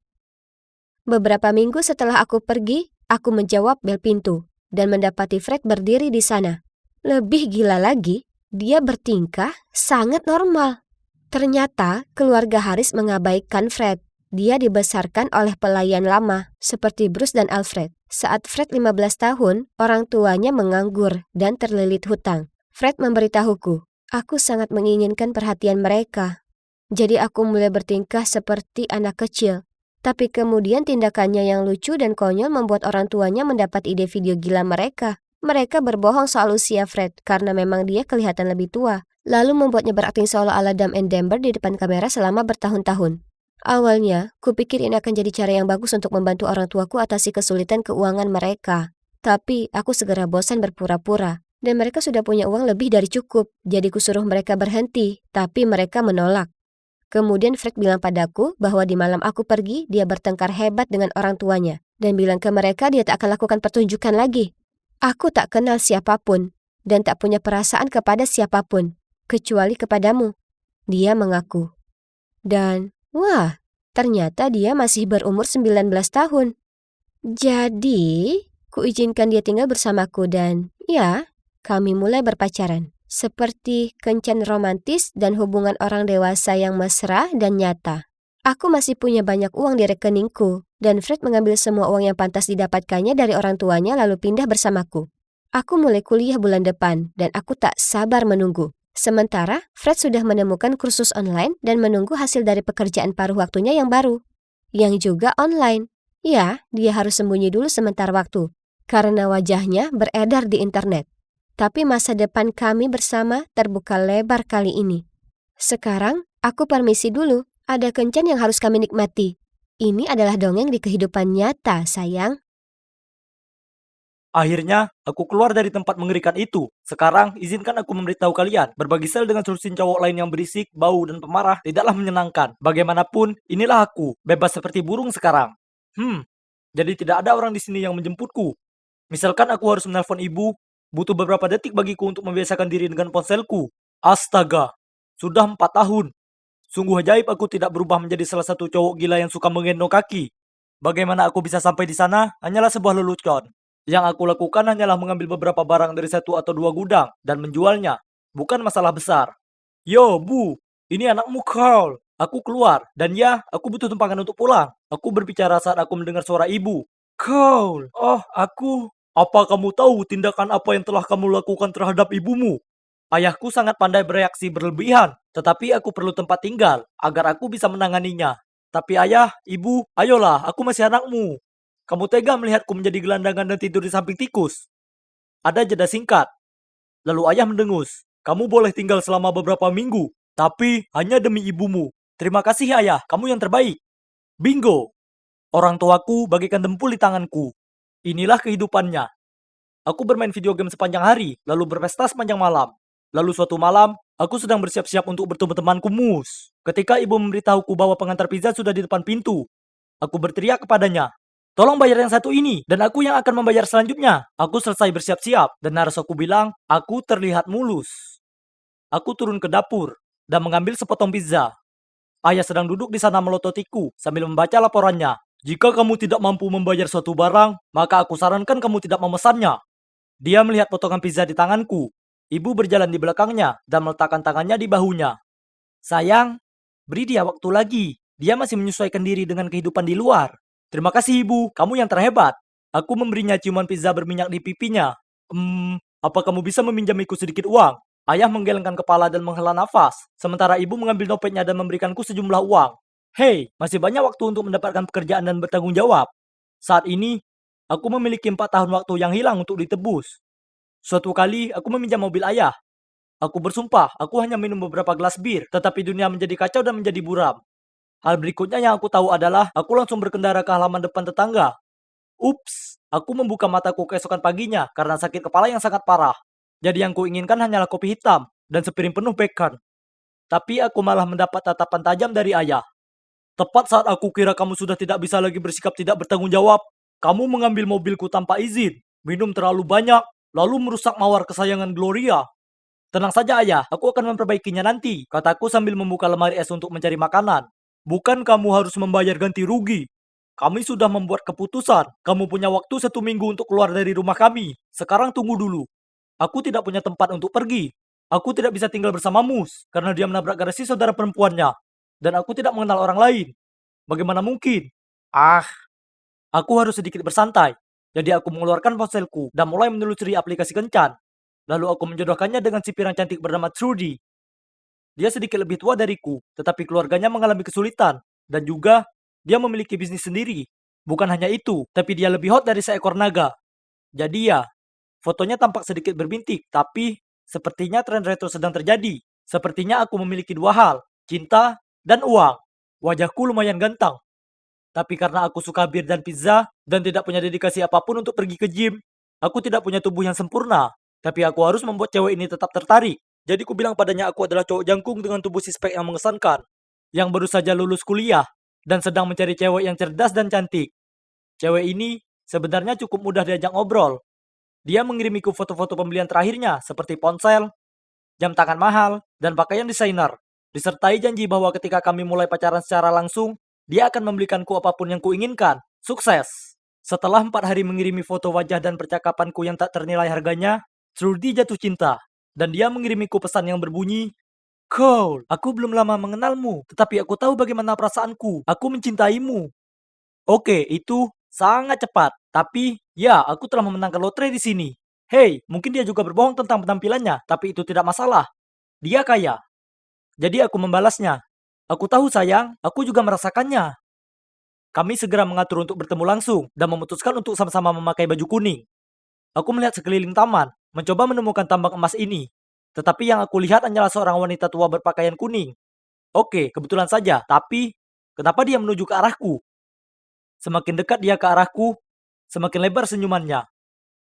Speaker 2: Beberapa minggu setelah aku pergi, aku menjawab bel pintu dan mendapati Fred berdiri di sana. Lebih gila lagi, dia bertingkah sangat normal. Ternyata keluarga Haris mengabaikan Fred. Dia dibesarkan oleh pelayan lama seperti Bruce dan Alfred. Saat Fred 15 tahun, orang tuanya menganggur dan terlilit hutang. Fred memberitahuku, aku sangat menginginkan perhatian mereka. Jadi aku mulai bertingkah seperti anak kecil. Tapi kemudian tindakannya yang lucu dan konyol membuat orang tuanya mendapat ide video gila mereka. Mereka berbohong soal usia Fred karena memang dia kelihatan lebih tua. Lalu membuatnya berakting seolah-olah Dumb and Dumber di depan kamera selama bertahun-tahun. Awalnya, kupikir ini akan jadi cara yang bagus untuk membantu orang tuaku atasi kesulitan keuangan mereka. Tapi aku segera bosan berpura-pura. Dan mereka sudah punya uang lebih dari cukup. Jadi kusuruh mereka berhenti, tapi mereka menolak. Kemudian Fred bilang padaku bahwa di malam aku pergi, dia bertengkar hebat dengan orang tuanya. Dan bilang ke mereka dia tak akan lakukan pertunjukan lagi. Aku tak kenal siapapun. Dan tak punya perasaan kepada siapapun. Kecuali kepadamu. Dia mengaku. Dan, wah, ternyata dia masih berumur 19 tahun. Jadi, kuizinkan dia tinggal bersamaku dan, ya, kami mulai berpacaran. Seperti kencan romantis dan hubungan orang dewasa yang mesra dan nyata. Aku masih punya banyak uang di rekeningku, dan Fred mengambil semua uang yang pantas didapatkannya dari orang tuanya lalu pindah bersamaku. Aku mulai kuliah bulan depan, dan aku tak sabar menunggu. Sementara, Fred sudah menemukan kursus online dan menunggu hasil dari pekerjaan paruh waktunya yang baru. Yang juga online. Ya, dia harus sembunyi dulu sementara waktu, karena wajahnya beredar di internet. Tapi masa depan kami bersama terbuka lebar kali ini. Sekarang, aku permisi dulu. Ada kencan yang harus kami nikmati. Ini adalah dongeng di kehidupan nyata, sayang.
Speaker 1: Akhirnya, aku keluar dari tempat mengerikan itu. Sekarang, izinkan aku memberitahu kalian, berbagi sel dengan solusin cowok lain yang berisik, bau, dan pemarah tidaklah menyenangkan. Bagaimanapun, inilah aku, bebas seperti burung sekarang. Jadi tidak ada orang di sini yang menjemputku. Misalkan aku harus menelpon ibu, butuh beberapa detik bagiku untuk membiasakan diri dengan ponselku. Astaga, sudah 4 tahun. Sungguh ajaib aku tidak berubah menjadi salah satu cowok gila yang suka menggendong kaki. Bagaimana aku bisa sampai di sana hanyalah sebuah lelucon. Yang aku lakukan hanyalah mengambil beberapa barang dari 1 atau 2 gudang dan menjualnya. Bukan masalah besar. Yo, Bu, ini anakmu Carl. Aku keluar, dan ya, aku butuh tumpangan untuk pulang. Aku berbicara saat aku mendengar suara ibu. Carl, oh, aku... Apa kamu tahu tindakan apa yang telah kamu lakukan terhadap ibumu? Ayahku sangat pandai bereaksi berlebihan, tetapi aku perlu tempat tinggal agar aku bisa menanganinya. Tapi ayah, ibu, ayolah, aku masih anakmu. Kamu tega melihatku menjadi gelandangan dan tidur di samping tikus? Ada jeda singkat. Lalu ayah mendengus. Kamu boleh tinggal selama beberapa minggu, tapi hanya demi ibumu. Terima kasih ayah, kamu yang terbaik. Bingo! Orang tuaku bagaikan dempul di tanganku. Inilah kehidupannya. Aku bermain video game sepanjang hari, lalu berpesta sepanjang malam. Lalu suatu malam, aku sedang bersiap-siap untuk bertemu temanku Mus. Ketika ibu memberitahuku bahwa pengantar pizza sudah di depan pintu, aku berteriak kepadanya, "Tolong bayar yang satu ini, dan aku yang akan membayar selanjutnya." Aku selesai bersiap-siap, dan narasku bilang, aku terlihat mulus. Aku turun ke dapur, dan mengambil sepotong pizza. Ayah sedang duduk di sana melototiku sambil membaca laporannya. Jika kamu tidak mampu membayar suatu barang, maka aku sarankan kamu tidak memesannya. Dia melihat potongan pizza di tanganku. Ibu berjalan di belakangnya dan meletakkan tangannya di bahunya. Sayang, beri dia waktu lagi. Dia masih menyesuaikan diri dengan kehidupan di luar. Terima kasih ibu, kamu yang terhebat. Aku memberinya ciuman pizza berminyak di pipinya. Apa kamu bisa meminjamiku sedikit uang? Ayah menggelengkan kepala dan menghela nafas, sementara ibu mengambil dompetnya dan memberikanku sejumlah uang. Hei, masih banyak waktu untuk mendapatkan pekerjaan dan bertanggung jawab. Saat ini, aku memiliki 4 tahun waktu yang hilang untuk ditebus. Suatu kali, aku meminjam mobil ayah. Aku bersumpah, aku hanya minum beberapa gelas bir, tetapi dunia menjadi kacau dan menjadi buram. Hal berikutnya yang aku tahu adalah, aku langsung berkendara ke halaman depan tetangga. Ups, aku membuka mataku keesokan paginya karena sakit kepala yang sangat parah. Jadi yang kuinginkan hanyalah kopi hitam dan sepiring penuh bacon. Tapi aku malah mendapat tatapan tajam dari ayah. Tepat saat aku kira kamu sudah tidak bisa lagi bersikap tidak bertanggung jawab, kamu mengambil mobilku tanpa izin, minum terlalu banyak, lalu merusak mawar kesayangan Gloria. Tenang saja ayah, aku akan memperbaikinya nanti, kataku sambil membuka lemari es untuk mencari makanan. Bukan kamu harus membayar ganti rugi. Kami sudah membuat keputusan. Kamu punya waktu 1 minggu untuk keluar dari rumah kami. Sekarang tunggu dulu. Aku tidak punya tempat untuk pergi. Aku tidak bisa tinggal bersama Mus, karena dia menabrak garasi saudara perempuannya. Dan aku tidak mengenal orang lain. Bagaimana mungkin? Ah, aku harus sedikit bersantai. Jadi aku mengeluarkan ponselku dan mulai menelusuri aplikasi kencan. Lalu aku menjodohkannya dengan si pirang cantik bernama Trudy. Dia sedikit lebih tua dariku, tetapi keluarganya mengalami kesulitan. Dan juga, dia memiliki bisnis sendiri. Bukan hanya itu, tapi dia lebih hot dari seekor naga. Jadi ya, fotonya tampak sedikit berbintik, tapi sepertinya tren retro sedang terjadi. Sepertinya aku memiliki dua hal, cinta dan uang. Wajahku lumayan ganteng. Tapi karena aku suka bir dan pizza, dan tidak punya dedikasi apapun untuk pergi ke gym, aku tidak punya tubuh yang sempurna. Tapi aku harus membuat cewek ini tetap tertarik. Jadi ku bilang padanya aku adalah cowok jangkung dengan tubuh sispek yang mengesankan. Yang baru saja lulus kuliah, dan sedang mencari cewek yang cerdas dan cantik. Cewek ini sebenarnya cukup mudah diajak ngobrol. Dia mengirimiku foto-foto pembelian terakhirnya, seperti ponsel, jam tangan mahal, dan pakaian desainer. Disertai janji bahwa ketika kami mulai pacaran secara langsung, dia akan membelikanku apapun yang kuinginkan. Sukses! Setelah 4 hari mengirimi foto wajah dan percakapanku yang tak ternilai harganya, Trudy jatuh cinta. Dan dia mengirimiku pesan yang berbunyi, Cole, aku belum lama mengenalmu, tetapi aku tahu bagaimana perasaanku. Aku mencintaimu. Oke, itu sangat cepat. Tapi, ya, aku telah memenangkan lotre di sini. Hei, mungkin dia juga berbohong tentang penampilannya, tapi itu tidak masalah. Dia kaya. Jadi aku membalasnya. Aku tahu sayang, aku juga merasakannya. Kami segera mengatur untuk bertemu langsung dan memutuskan untuk sama-sama memakai baju kuning. Aku melihat sekeliling taman, mencoba menemukan tambang emas ini. Tetapi yang aku lihat hanyalah seorang wanita tua berpakaian kuning. Oke, kebetulan saja, tapi kenapa dia menuju ke arahku? Semakin dekat dia ke arahku, semakin lebar senyumannya.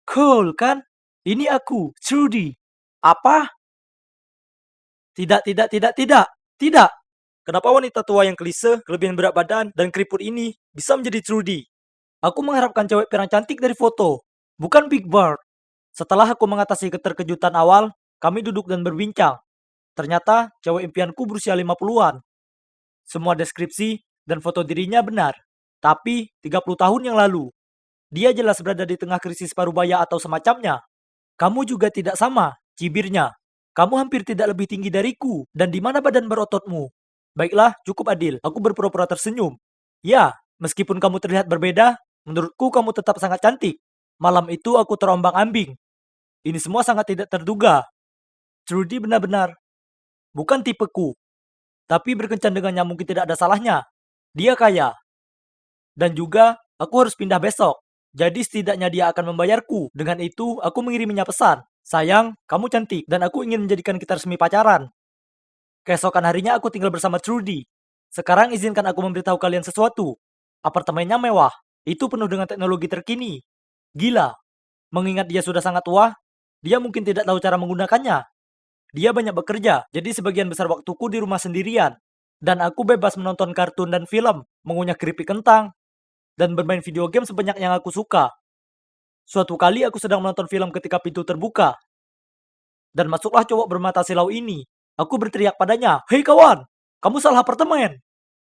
Speaker 1: Cool, kan? Ini aku, Trudy. Apa? Tidak, tidak, tidak, tidak. Tidak. Kenapa wanita tua yang klise, kelebihan berat badan, dan keriput ini bisa menjadi Trudy? Aku mengharapkan cewek pirang cantik dari foto, bukan Big Bird. Setelah aku mengatasi keterkejutan awal, kami duduk dan berbincang. Ternyata cewek impianku berusia 50-an. Semua deskripsi dan foto dirinya benar. Tapi 30 tahun yang lalu, dia jelas berada di tengah krisis parubaya atau semacamnya. Kamu juga tidak sama, cibirnya. Kamu hampir tidak lebih tinggi dariku, dan di mana badan berototmu? Baiklah, cukup adil. Aku berpura-pura tersenyum. Ya, meskipun kamu terlihat berbeda, menurutku kamu tetap sangat cantik. Malam itu aku terombang-ambing. Ini semua sangat tidak terduga. Trudy benar-benar bukan tipeku. Tapi berkencan dengannya mungkin tidak ada salahnya. Dia kaya. Dan juga, aku harus pindah besok. Jadi setidaknya dia akan membayarku. Dengan itu, aku mengiriminya pesan. Sayang, kamu cantik, dan aku ingin menjadikan kita resmi pacaran. Keesokan harinya aku tinggal bersama Trudy. Sekarang izinkan aku memberitahu kalian sesuatu. Apartemennya mewah. Itu penuh dengan teknologi terkini. Gila. Mengingat dia sudah sangat tua, dia mungkin tidak tahu cara menggunakannya. Dia banyak bekerja, jadi sebagian besar waktuku di rumah sendirian. Dan aku bebas menonton kartun dan film, mengunyah keripik kentang, dan bermain video game sebanyak yang aku suka. Suatu kali aku sedang menonton film ketika pintu terbuka. Dan masuklah cowok bermata silau ini. Aku berteriak padanya, "Hei kawan, kamu salah apartemen."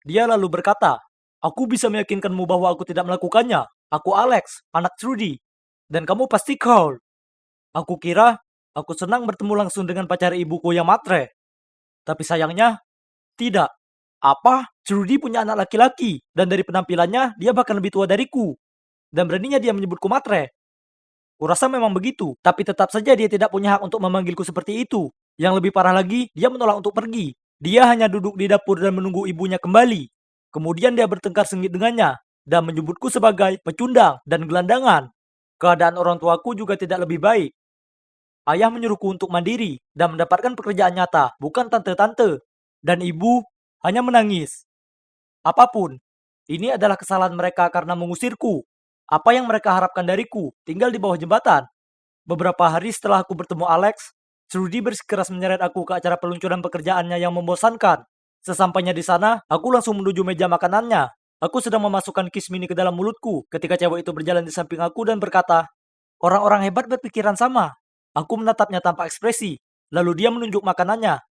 Speaker 1: Dia lalu berkata, "Aku bisa meyakinkanmu bahwa aku tidak melakukannya. Aku Alex, anak Trudy. Dan kamu pasti Carl." Aku kira aku senang bertemu langsung dengan pacar ibuku yang matre. Tapi sayangnya, tidak. Apa? Trudy punya anak laki-laki, dan dari penampilannya dia bahkan lebih tua dariku. Dan beraninya dia menyebutku matre. Kurasa memang begitu, tapi tetap saja dia tidak punya hak untuk memanggilku seperti itu. Yang lebih parah lagi, dia menolak untuk pergi. Dia hanya duduk di dapur dan menunggu ibunya kembali. Kemudian dia bertengkar sengit dengannya dan menyebutku sebagai pecundang dan gelandangan. Keadaan orang tuaku juga tidak lebih baik. Ayah menyuruhku untuk mandiri dan mendapatkan pekerjaan nyata, bukan tante-tante. Dan ibu hanya menangis. Apapun, ini adalah kesalahan mereka karena mengusirku. Apa yang mereka harapkan dariku? Tinggal di bawah jembatan. Beberapa hari setelah aku bertemu Alex, Trudy bersikeras menyeret aku ke acara peluncuran pekerjaannya yang membosankan. Sesampainya di sana, aku langsung menuju meja makanannya. Aku sedang memasukkan kiss mini ke dalam mulutku ketika cewek itu berjalan di samping aku dan berkata, "Orang-orang hebat berpikiran sama." Aku menatapnya tanpa ekspresi, lalu dia menunjuk makanannya.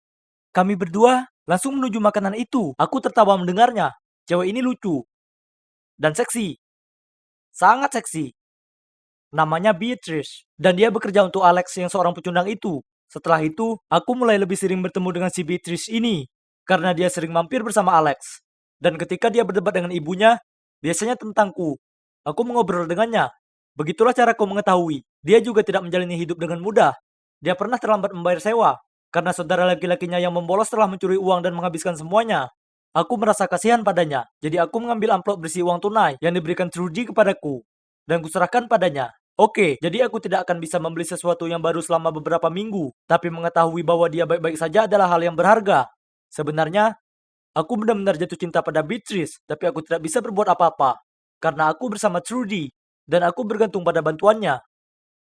Speaker 1: Kami berdua langsung menuju makanan itu. Aku tertawa mendengarnya. Cewek ini lucu dan seksi, sangat seksi. Namanya Beatrice, dan dia bekerja untuk Alex yang seorang pecundang itu. Setelah itu, aku mulai lebih sering bertemu dengan si Beatrice ini, karena dia sering mampir bersama Alex. Dan ketika dia berdebat dengan ibunya, biasanya tentangku. Aku mengobrol dengannya. Begitulah caraku mengetahui. Dia juga tidak menjalani hidup dengan mudah. Dia pernah terlambat membayar sewa, karena saudara laki-lakinya yang membolos telah mencuri uang dan menghabiskan semuanya. Aku merasa kasihan padanya, jadi aku mengambil amplop berisi uang tunai yang diberikan Trudy kepadaku, dan kuserahkan padanya. Oke, jadi aku tidak akan bisa membeli sesuatu yang baru selama beberapa minggu, tapi mengetahui bahwa dia baik-baik saja adalah hal yang berharga. Sebenarnya, aku benar-benar jatuh cinta pada Beatrice, tapi aku tidak bisa berbuat apa-apa, karena aku bersama Trudy, dan aku bergantung pada bantuannya.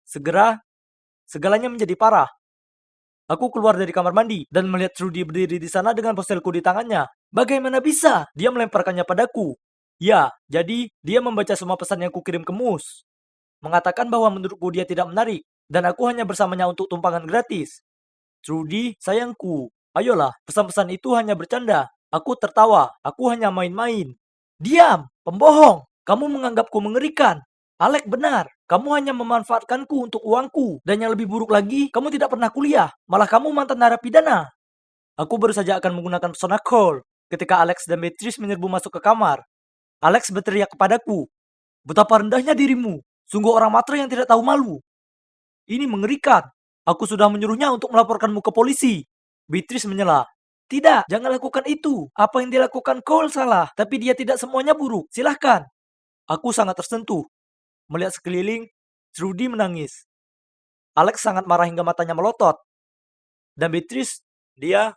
Speaker 1: Segera, segalanya menjadi parah. Aku keluar dari kamar mandi dan melihat Trudy berdiri di sana dengan ponselku di tangannya. Bagaimana bisa? Dia melemparkannya padaku. Ya, jadi dia membaca semua pesan yang kukirim ke Mus. Mengatakan bahwa menurutku dia tidak menarik, dan aku hanya bersamanya untuk tumpangan gratis. Trudy, sayangku, ayolah, pesan-pesan itu hanya bercanda. Aku tertawa, aku hanya main-main. Diam, pembohong, kamu menganggapku mengerikan. Alek benar, kamu hanya memanfaatkanku untuk uangku. Dan yang lebih buruk lagi, kamu tidak pernah kuliah, malah kamu mantan narapidana. Aku baru saja akan menggunakan pesona call ketika Alex dan Beatrice menyerbu masuk ke kamar. Alex berteriak kepadaku, "Betapa rendahnya dirimu, sungguh orang matre yang tidak tahu malu. Ini mengerikan. Aku sudah menyuruhnya untuk melaporkanmu ke polisi." Beatrice menyela. "Tidak, jangan lakukan itu. Apa yang dilakukan Cole salah, tapi dia tidak semuanya buruk. Silahkan." Aku sangat tersentuh. Melihat sekeliling, Trudy menangis. Alex sangat marah hingga matanya melotot. Dan Beatrice, dia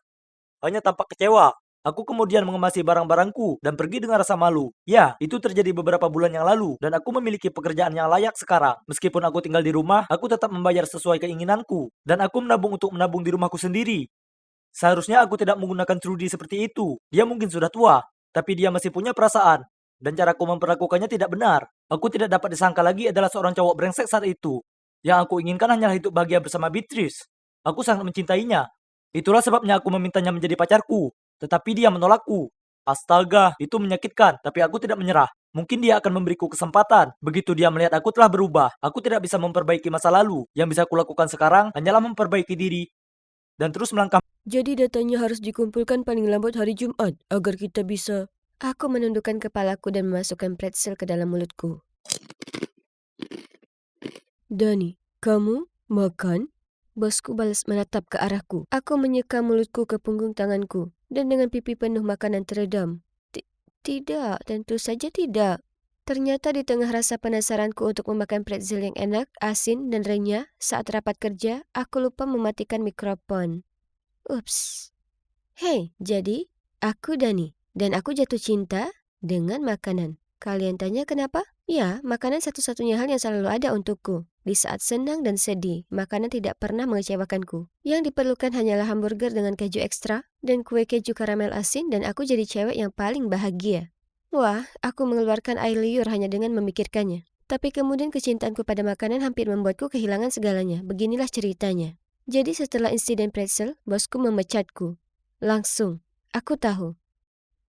Speaker 1: hanya tampak kecewa. Aku kemudian mengemasi barang-barangku dan pergi dengan rasa malu. Ya, itu terjadi beberapa bulan yang lalu, dan aku memiliki pekerjaan yang layak sekarang. Meskipun aku tinggal di rumah, aku tetap membayar sesuai keinginanku, dan aku menabung untuk menabung di rumahku sendiri. Seharusnya aku tidak menggunakan Trudy seperti itu. Dia mungkin sudah tua, tapi dia masih punya perasaan. Dan caraku memperlakukannya tidak benar. Aku tidak dapat disangka lagi adalah seorang cowok brengsek saat itu. Yang aku inginkan hanyalah hidup bahagia bersama Beatrice. Aku sangat mencintainya. Itulah sebabnya aku memintanya menjadi pacarku. Tetapi dia menolakku. Astaga, itu menyakitkan. Tapi aku tidak menyerah. Mungkin dia akan memberiku kesempatan. Begitu dia melihat aku telah berubah, aku tidak bisa memperbaiki masa lalu. Yang bisa kulakukan sekarang hanyalah memperbaiki diri dan terus melangkah.
Speaker 2: Jadi datanya harus dikumpulkan paling lambat hari Jumat agar kita bisa... Aku menundukkan kepalaku dan memasukkan pretzel ke dalam mulutku. Dani, kamu makan? Bosku balas menatap ke arahku. Aku menyeka mulutku ke punggung tanganku dan dengan pipi penuh makanan teredam. Tidak, tentu saja tidak. Ternyata di tengah rasa penasaranku untuk memakan pretzel yang enak, asin, dan renyah, saat rapat kerja, aku lupa mematikan mikrofon. Ups. Hei, jadi aku Dani, dan aku jatuh cinta dengan makanan. Kalian tanya kenapa? Ya, makanan satu-satunya hal yang selalu ada untukku. Di saat senang dan sedih, makanan tidak pernah mengecewakanku. Yang diperlukan hanyalah hamburger dengan keju ekstra dan kue keju karamel asin dan aku jadi cewek yang paling bahagia. Wah, aku mengeluarkan air liur hanya dengan memikirkannya. Tapi kemudian kecintaanku pada makanan hampir membuatku kehilangan segalanya. Beginilah ceritanya. Jadi setelah insiden pretzel, bosku memecatku. Langsung, aku tahu.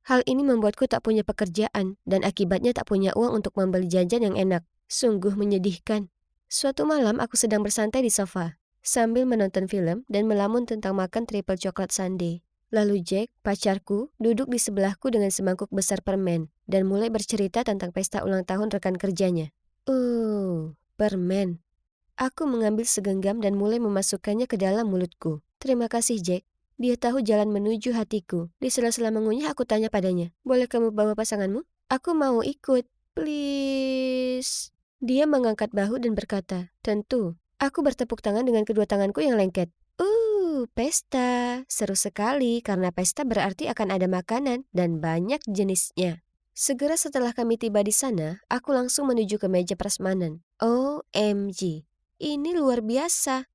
Speaker 2: Hal ini membuatku tak punya pekerjaan dan akibatnya tak punya uang untuk membeli jajan yang enak. Sungguh menyedihkan. Suatu malam aku sedang bersantai di sofa, sambil menonton film dan melamun tentang makan triple coklat sundae. Lalu Jack, pacarku, duduk di sebelahku dengan semangkuk besar permen dan mulai bercerita tentang pesta ulang tahun rekan kerjanya. Permen. Aku mengambil segenggam dan mulai memasukkannya ke dalam mulutku. Terima kasih, Jack. Dia tahu jalan menuju hatiku. Di sela-sela mengunyah aku tanya padanya, "Boleh kamu bawa pasanganmu? Aku mau ikut. Please." Dia mengangkat bahu dan berkata, "Tentu." Aku bertepuk tangan dengan kedua tanganku yang lengket. Pesta. Seru sekali karena pesta berarti akan ada makanan dan banyak jenisnya. Segera setelah kami tiba di sana, aku langsung menuju ke meja prasmanan. OMG, ini luar biasa.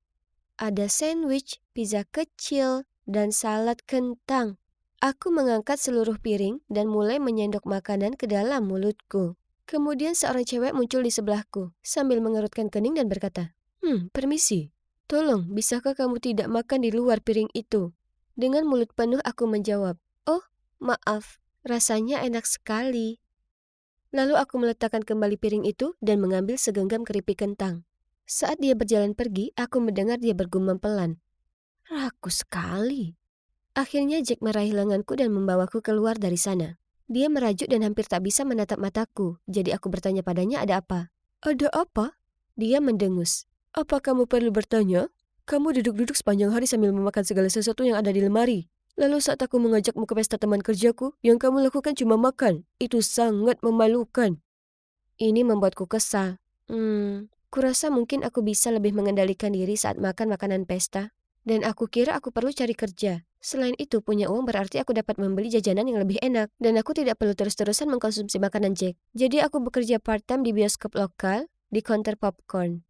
Speaker 2: Ada sandwich, pizza kecil, dan salad kentang. Aku mengangkat seluruh piring dan mulai menyendok makanan ke dalam mulutku. Kemudian seorang cewek muncul di sebelahku sambil mengerutkan kening dan berkata, permisi. Tolong, bisakah kamu tidak makan di luar piring itu?" Dengan mulut penuh aku menjawab, "Oh, maaf, rasanya enak sekali." Lalu aku meletakkan kembali piring itu dan mengambil segenggam keripik kentang. Saat dia berjalan pergi, aku mendengar dia bergumam pelan, "Rakus sekali." Akhirnya Jack meraih lenganku dan membawaku keluar dari sana. Dia merajuk dan hampir tak bisa menatap mataku, jadi aku bertanya padanya ada apa. "Ada apa?" Dia mendengus. "Apa kamu perlu bertanya? Kamu duduk-duduk sepanjang hari sambil memakan segala sesuatu yang ada di lemari. Lalu saat aku mengajakmu ke pesta teman kerjaku, yang kamu lakukan cuma makan. Itu sangat memalukan." Ini membuatku kesal. Kurasa mungkin aku bisa lebih mengendalikan diri saat makan makanan pesta. Dan aku kira aku perlu cari kerja. Selain itu, punya uang berarti aku dapat membeli jajanan yang lebih enak. Dan aku tidak perlu terus-terusan mengkonsumsi makanan Jack. Jadi aku bekerja part-time di bioskop lokal, di counter popcorn.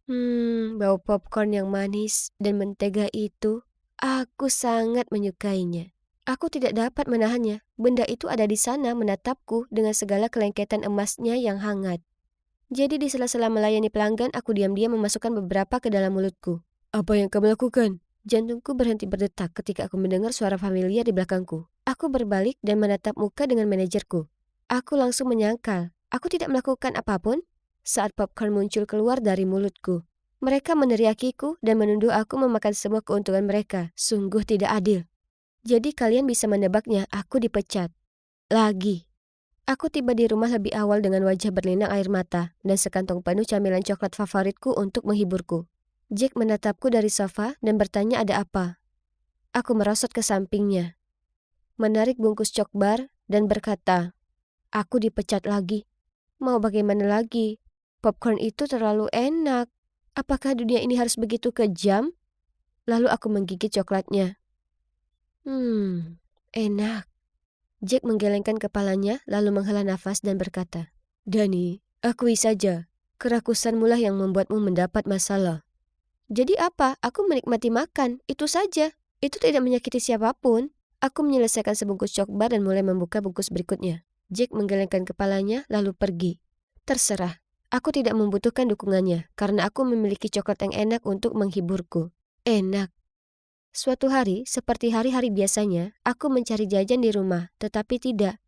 Speaker 2: Bau popcorn yang manis dan mentega itu, aku sangat menyukainya. Aku tidak dapat menahannya. Benda itu ada di sana menatapku dengan segala kelengketan emasnya yang hangat. Jadi di sela-sela melayani pelanggan, aku diam-diam memasukkan beberapa ke dalam mulutku. "Apa yang kamu lakukan?" Jantungku berhenti berdetak ketika aku mendengar suara familiar di belakangku. Aku berbalik dan menatap muka dengan manajerku. Aku langsung menyangkal. Aku tidak melakukan apapun saat popcorn muncul keluar dari mulutku. Mereka meneriakiku dan menuduh aku memakan semua keuntungan mereka. Sungguh tidak adil. Jadi kalian bisa menebaknya, aku dipecat. Lagi. Aku tiba di rumah lebih awal dengan wajah berlinang air mata dan sekantong penuh camilan coklat favoritku untuk menghiburku. Jack menatapku dari sofa dan bertanya ada apa. Aku merosot ke sampingnya, menarik bungkus cokbar dan berkata, "Aku dipecat lagi. Mau bagaimana lagi? Popcorn itu terlalu enak. Apakah dunia ini harus begitu kejam?" Lalu aku menggigit coklatnya. Enak. Jack menggelengkan kepalanya lalu menghela nafas dan berkata, "Dani, akui saja, kerakusanmulah yang membuatmu mendapat masalah." "Jadi apa? Aku menikmati makan, itu saja. Itu tidak menyakiti siapapun." Aku menyelesaikan sebungkus cokbar dan mulai membuka bungkus berikutnya. Jack menggelengkan kepalanya lalu pergi. "Terserah, aku tidak membutuhkan dukungannya karena aku memiliki coklat yang enak untuk menghiburku." Enak. Suatu hari, seperti hari-hari biasanya, aku mencari jajan di rumah, tetapi tidak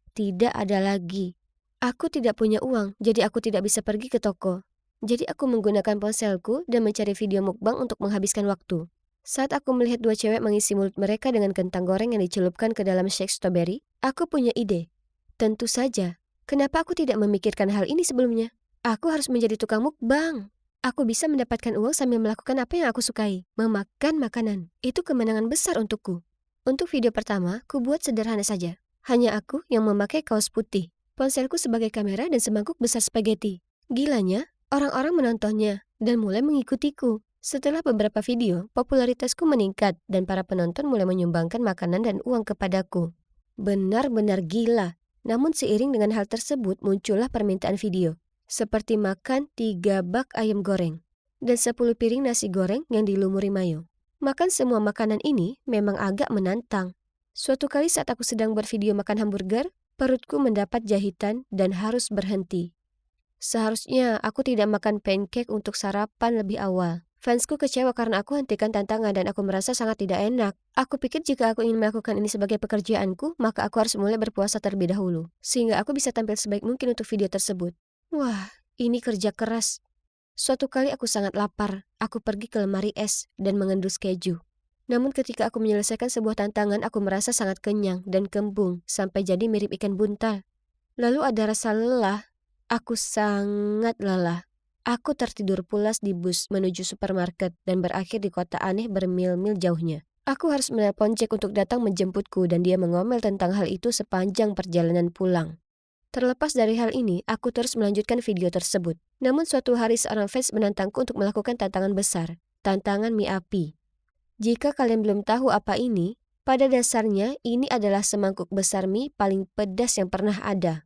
Speaker 2: ada lagi. Aku tidak punya uang, jadi aku tidak bisa pergi ke toko. Jadi aku menggunakan ponselku dan mencari video mukbang untuk menghabiskan waktu. Saat aku melihat dua cewek mengisi mulut mereka dengan kentang goreng yang dicelupkan ke dalam shake strawberry, aku punya ide. Tentu saja, kenapa aku tidak memikirkan hal ini sebelumnya? Aku harus menjadi tukang mukbang. Aku bisa mendapatkan uang sambil melakukan apa yang aku sukai, memakan makanan. Itu kemenangan besar untukku. Untuk video pertama, ku buat sederhana saja. Hanya aku yang memakai kaos putih, ponselku sebagai kamera dan semangkuk besar spaghetti. Gilanya, orang-orang menontonnya dan mulai mengikutiku. Setelah beberapa video, popularitasku meningkat dan para penonton mulai menyumbangkan makanan dan uang kepadaku. Benar-benar gila. Namun seiring dengan hal tersebut muncullah permintaan video. Seperti makan 3 bak ayam goreng dan 10 piring nasi goreng yang dilumuri mayo. Makan semua makanan ini memang agak menantang. Suatu kali saat aku sedang bervideo makan hamburger, perutku mendapat jahitan dan harus berhenti. Seharusnya aku tidak makan pancake untuk sarapan lebih awal. Fansku kecewa karena aku hentikan tantangan dan aku merasa sangat tidak enak. Aku pikir jika aku ingin melakukan ini sebagai pekerjaanku, maka aku harus mulai berpuasa terlebih dahulu, sehingga aku bisa tampil sebaik mungkin untuk video tersebut. Wah, ini kerja keras. Suatu kali aku sangat lapar. Aku pergi ke lemari es dan mengendus keju. Namun ketika aku menyelesaikan sebuah tantangan, aku merasa sangat kenyang dan kembung sampai jadi mirip ikan buntal. Lalu ada rasa lelah. Aku sangat lelah. Aku tertidur pulas di bus menuju supermarket dan berakhir di kota aneh bermil-mil jauhnya. Aku harus menelpon Jack untuk datang menjemputku dan dia mengomel tentang hal itu sepanjang perjalanan pulang. Terlepas dari hal ini, aku terus melanjutkan video tersebut. Namun suatu hari seorang fans menantangku untuk melakukan tantangan besar, tantangan mie api. Jika kalian belum tahu apa ini, pada dasarnya ini adalah semangkuk besar mie paling pedas yang pernah ada.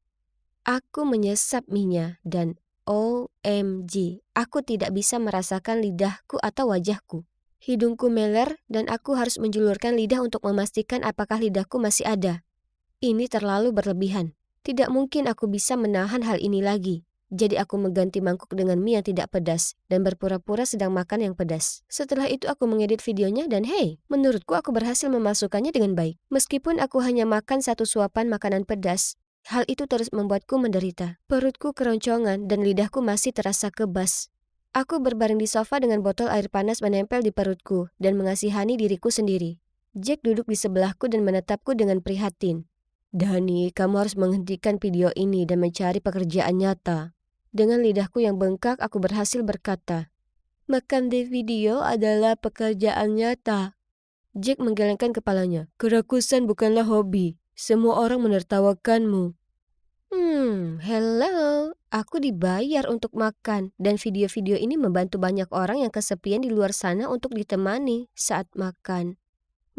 Speaker 2: Aku menyesap mie-nya dan OMG, aku tidak bisa merasakan lidahku atau wajahku. Hidungku meler dan aku harus menjulurkan lidah untuk memastikan apakah lidahku masih ada. Ini terlalu berlebihan. Tidak mungkin aku bisa menahan hal ini lagi. Jadi aku mengganti mangkuk dengan mie yang tidak pedas dan berpura-pura sedang makan yang pedas. Setelah itu aku mengedit videonya dan hey, menurutku aku berhasil memasukkannya dengan baik. Meskipun aku hanya makan satu suapan makanan pedas, hal itu terus membuatku menderita. Perutku keroncongan dan lidahku masih terasa kebas. Aku berbaring di sofa dengan botol air panas menempel di perutku dan mengasihani diriku sendiri. Jack duduk di sebelahku dan menatapku dengan prihatin. Dani, kamu harus menghentikan video ini dan mencari pekerjaan nyata. Dengan lidahku yang bengkak, aku berhasil berkata, makan di video adalah pekerjaan nyata. Jack menggelengkan kepalanya. Kerakusan bukanlah hobi. Semua orang menertawakanmu. Hello. Aku dibayar untuk makan dan video-video ini membantu banyak orang yang kesepian di luar sana untuk ditemani saat makan.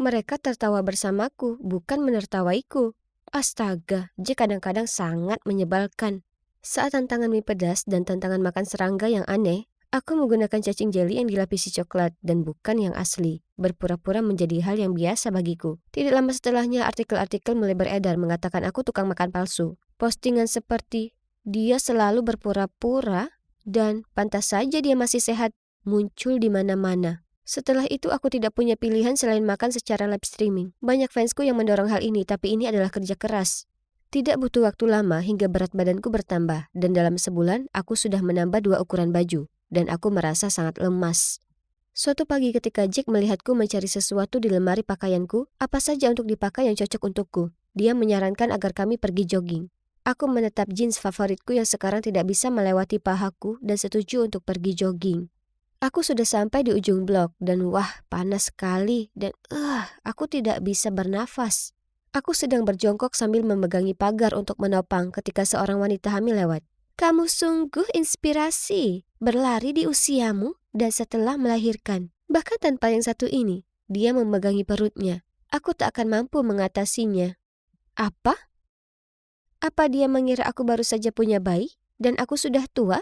Speaker 2: Mereka tertawa bersamaku, bukan menertawaiku. Astaga, Jack kadang-kadang sangat menyebalkan. Saat tantangan mie pedas dan tantangan makan serangga yang aneh, aku menggunakan cacing jeli yang dilapisi coklat dan bukan yang asli. Berpura-pura menjadi hal yang biasa bagiku. Tidak lama setelahnya artikel-artikel mulai beredar mengatakan aku tukang makan palsu. Postingan seperti, dia selalu berpura-pura dan pantas saja dia masih sehat, muncul di mana-mana. Setelah itu aku tidak punya pilihan selain makan secara live streaming. Banyak fansku yang mendorong hal ini, tapi ini adalah kerja keras. Tidak butuh waktu lama hingga berat badanku bertambah, dan dalam sebulan aku sudah menambah 2 ukuran baju, dan aku merasa sangat lemas. Suatu pagi ketika Jack melihatku mencari sesuatu di lemari pakaianku, apa saja untuk dipakai yang cocok untukku, dia menyarankan agar kami pergi jogging. Aku menetap jeans favoritku yang sekarang tidak bisa melewati pahaku dan setuju untuk pergi jogging. Aku sudah sampai di ujung blok dan wah, panas sekali dan aku tidak bisa bernafas. Aku sedang berjongkok sambil memegangi pagar untuk menopang ketika seorang wanita hamil lewat. Kamu sungguh inspirasi, berlari di usiamu dan setelah melahirkan. Bahkan tanpa yang satu ini, dia memegangi perutnya. Aku tak akan mampu mengatasinya. Apa? Apa dia mengira aku baru saja punya bayi dan aku sudah tua?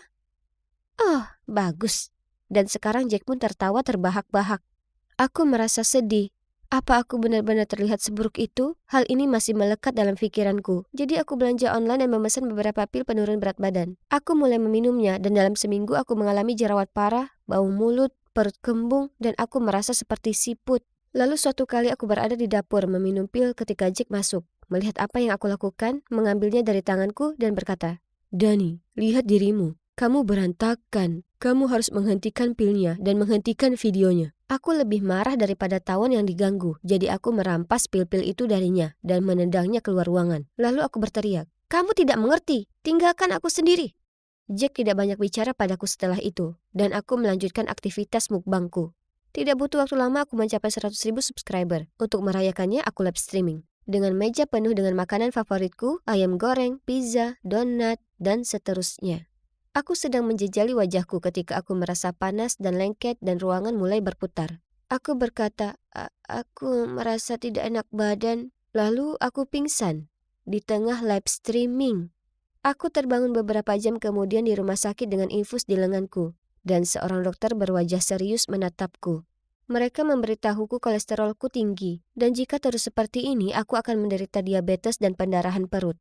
Speaker 2: Oh, bagus. Dan sekarang Jack pun tertawa terbahak-bahak. Aku merasa sedih. Apa aku benar-benar terlihat seburuk itu? Hal ini masih melekat dalam pikiranku. Jadi aku belanja online dan memesan beberapa pil penurun berat badan. Aku mulai meminumnya dan dalam seminggu aku mengalami jerawat parah, bau mulut, perut kembung, dan aku merasa seperti siput. Lalu suatu kali aku berada di dapur meminum pil ketika Jack masuk. Melihat apa yang aku lakukan, mengambilnya dari tanganku dan berkata, Dani, lihat dirimu. Kamu berantakan. Kamu harus menghentikan pilnya dan menghentikan videonya. Aku lebih marah daripada tawon yang diganggu, jadi aku merampas pil-pil itu darinya dan menendangnya keluar ruangan. Lalu aku berteriak, kamu tidak mengerti, tinggalkan aku sendiri. Jack tidak banyak bicara padaku setelah itu, dan aku melanjutkan aktivitas mukbangku. Tidak butuh waktu lama aku mencapai 100.000 subscriber. Untuk merayakannya aku live streaming. Dengan meja penuh dengan makanan favoritku, ayam goreng, pizza, donat, dan seterusnya. Aku sedang menjejali wajahku ketika aku merasa panas dan lengket dan ruangan mulai berputar. Aku berkata, aku merasa tidak enak badan. Lalu aku pingsan di tengah live streaming. Aku terbangun beberapa jam kemudian di rumah sakit dengan infus di lenganku. Dan seorang dokter berwajah serius menatapku. Mereka memberitahuku kolesterolku tinggi. Dan jika terus seperti ini, aku akan menderita diabetes dan pendarahan perut.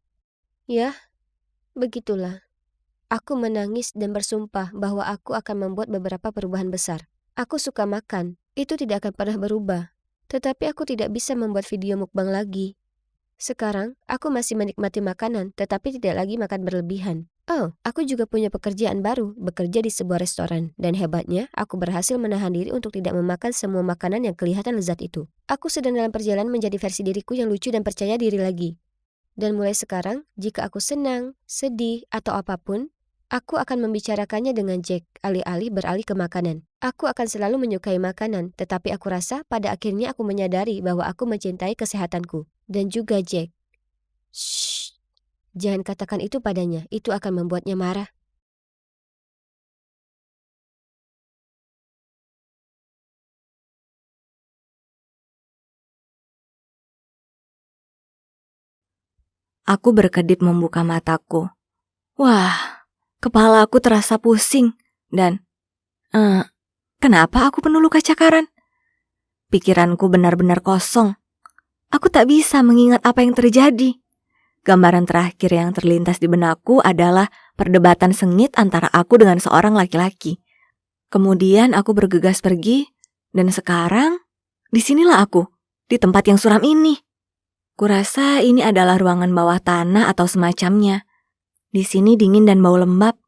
Speaker 2: Ya, begitulah. Aku menangis dan bersumpah bahwa aku akan membuat beberapa perubahan besar. Aku suka makan, itu tidak akan pernah berubah. Tetapi aku tidak bisa membuat video mukbang lagi. Sekarang, aku masih menikmati makanan, tetapi tidak lagi makan berlebihan. Oh, aku juga punya pekerjaan baru, bekerja di sebuah restoran. Dan hebatnya, aku berhasil menahan diri untuk tidak memakan semua makanan yang kelihatan lezat itu. Aku sedang dalam perjalanan menjadi versi diriku yang lucu dan percaya diri lagi. Dan mulai sekarang, jika aku senang, sedih, atau apapun, Aku akan membicarakannya dengan Jack, alih-alih beralih ke makanan. Aku akan selalu menyukai makanan, tetapi aku rasa pada akhirnya aku menyadari bahwa aku mencintai kesehatanku. Dan juga Jack. Shh, jangan katakan itu padanya, itu akan membuatnya marah.
Speaker 3: Aku berkedip membuka mataku. Wah, kepala aku terasa pusing dan kenapa aku penuh luka cakaran? Pikiranku benar-benar kosong. Aku tak bisa mengingat apa yang terjadi. Gambaran terakhir yang terlintas di benakku adalah perdebatan sengit antara aku dengan seorang laki-laki. Kemudian aku bergegas pergi, dan sekarang disinilah aku, di tempat yang suram ini. Kurasa ini adalah ruangan bawah tanah atau semacamnya. Di sini dingin dan bau lembab.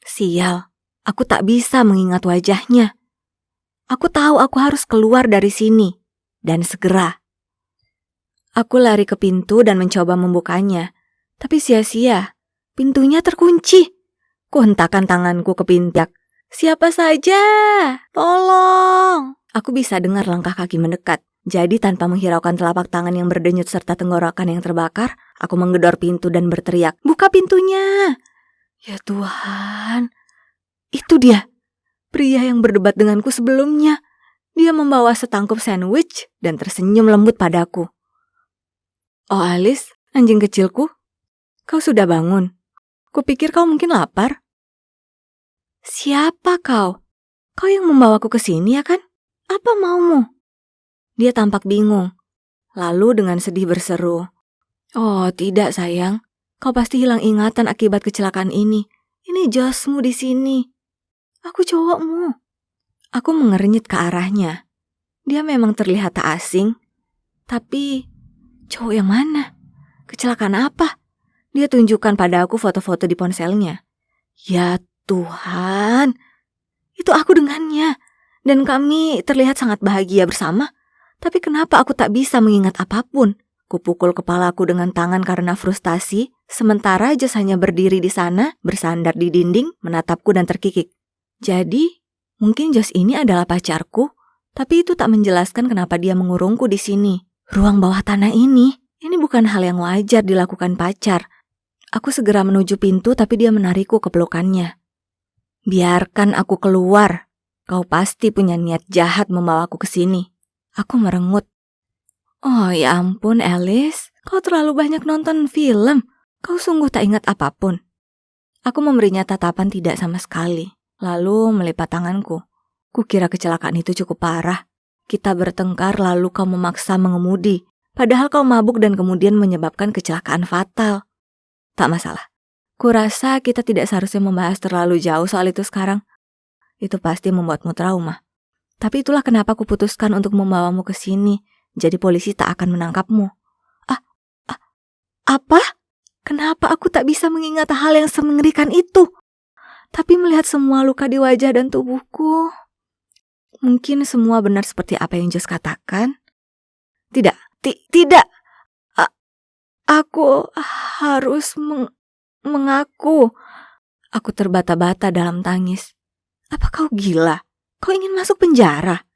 Speaker 3: Sial, aku tak bisa mengingat wajahnya. Aku tahu aku harus keluar dari sini, dan segera. Aku lari ke pintu dan mencoba membukanya, tapi sia-sia. Pintunya terkunci. Kuhentakkan tanganku ke pintu. Siapa saja, tolong. Aku bisa dengar langkah kaki mendekat. Jadi tanpa menghiraukan telapak tangan yang berdenyut serta tenggorokan yang terbakar, aku menggedor pintu dan berteriak, "Buka pintunya!" Ya Tuhan, itu dia, pria yang berdebat denganku sebelumnya. Dia membawa setangkup sandwich dan tersenyum lembut padaku. "Oh Alice, anjing kecilku, kau sudah bangun? Kupikir kau mungkin lapar." "Siapa kau? Kau yang membawaku ke sini ya kan? Apa maumu?" Dia tampak bingung. Lalu dengan sedih berseru, "Oh tidak sayang, kau pasti hilang ingatan akibat kecelakaan ini. Ini josmu di sini. Aku cowokmu." Aku mengernyit ke arahnya. Dia memang terlihat tak asing. Tapi cowok yang mana? Kecelakaan apa? Dia tunjukkan pada aku foto-foto di ponselnya. Ya Tuhan, itu aku dengannya. Dan kami terlihat sangat bahagia bersama. Tapi kenapa aku tak bisa mengingat apapun? Kupukul kepalaku dengan tangan karena frustasi, sementara Josh hanya berdiri di sana, bersandar di dinding, menatapku dan terkikik. Jadi, mungkin Josh ini adalah pacarku, tapi itu tak menjelaskan kenapa dia mengurungku di sini. Ruang bawah tanah ini bukan hal yang wajar dilakukan pacar. Aku segera menuju pintu tapi dia menarikku ke pelukannya. "Biarkan aku keluar. Kau pasti punya niat jahat membawaku ke sini." Aku merengut. "Oh ya ampun Alice, kau terlalu banyak nonton film. Kau sungguh tak ingat apapun." Aku memberinya tatapan tidak sama sekali, lalu melipat tanganku. Kukira kecelakaan itu cukup parah. Kita bertengkar lalu kau memaksa mengemudi, padahal kau mabuk dan kemudian menyebabkan kecelakaan fatal. Tak masalah. Kurasa kita tidak seharusnya membahas terlalu jauh soal itu sekarang. Itu pasti membuatmu trauma. Tapi itulah kenapa aku putuskan untuk membawamu ke sini. Jadi polisi tak akan menangkapmu. Apa? Kenapa aku tak bisa mengingat hal yang semengerikan itu? Tapi melihat semua luka di wajah dan tubuhku, mungkin semua benar seperti apa yang Josh katakan. Tidak. Aku harus mengaku. Aku terbata-bata dalam tangis. Apa kau gila? Kau ingin masuk penjara?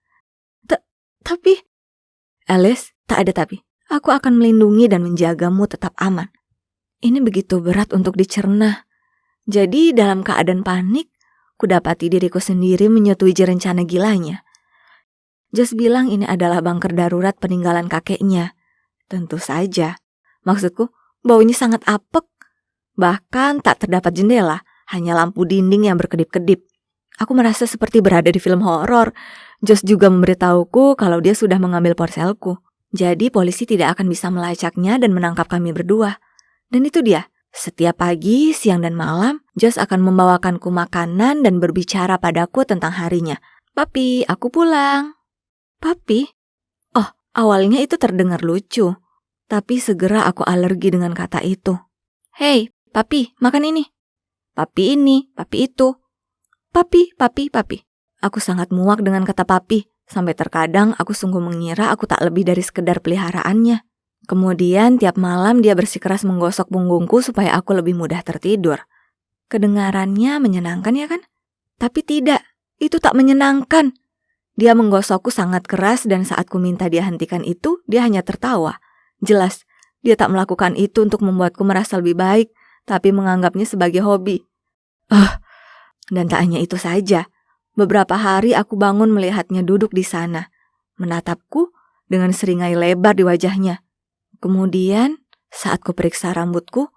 Speaker 3: Tapi... Alice, tak ada tapi. Aku akan melindungi dan menjagamu tetap aman. Ini begitu berat untuk dicerna. Jadi dalam keadaan panik, kudapati diriku sendiri menyetujui rencana gilanya. Josh bilang ini adalah bunker darurat peninggalan kakeknya. Tentu saja. Maksudku, baunya sangat apek. Bahkan tak terdapat jendela, hanya lampu dinding yang berkedip-kedip. Aku merasa seperti berada di film horor. Josh juga memberitahuku kalau dia sudah mengambil ponselku. Jadi polisi tidak akan bisa melacaknya dan menangkap kami berdua. Dan itu dia, setiap pagi, siang dan malam, Josh akan membawakanku makanan dan berbicara padaku tentang harinya. "Papi, aku pulang." "Papi?" Oh, awalnya itu terdengar lucu. Tapi segera aku alergi dengan kata itu. "Hei, papi, makan ini." "Papi ini, papi itu." Papi. Aku sangat muak dengan kata papi. Sampai terkadang aku sungguh mengira aku tak lebih dari sekedar peliharaannya. Kemudian tiap malam dia bersikeras menggosok punggungku supaya aku lebih mudah tertidur. Kedengarannya menyenangkan ya kan? Tapi tidak, itu tak menyenangkan. Dia menggosokku sangat keras dan saat ku minta dia hentikan itu, dia hanya tertawa. Jelas, dia tak melakukan itu untuk membuatku merasa lebih baik, tapi menganggapnya sebagai hobi. Dan tak hanya itu saja. Beberapa hari aku bangun melihatnya duduk di sana, menatapku dengan seringai lebar di wajahnya. Kemudian, saat ku periksa rambutku,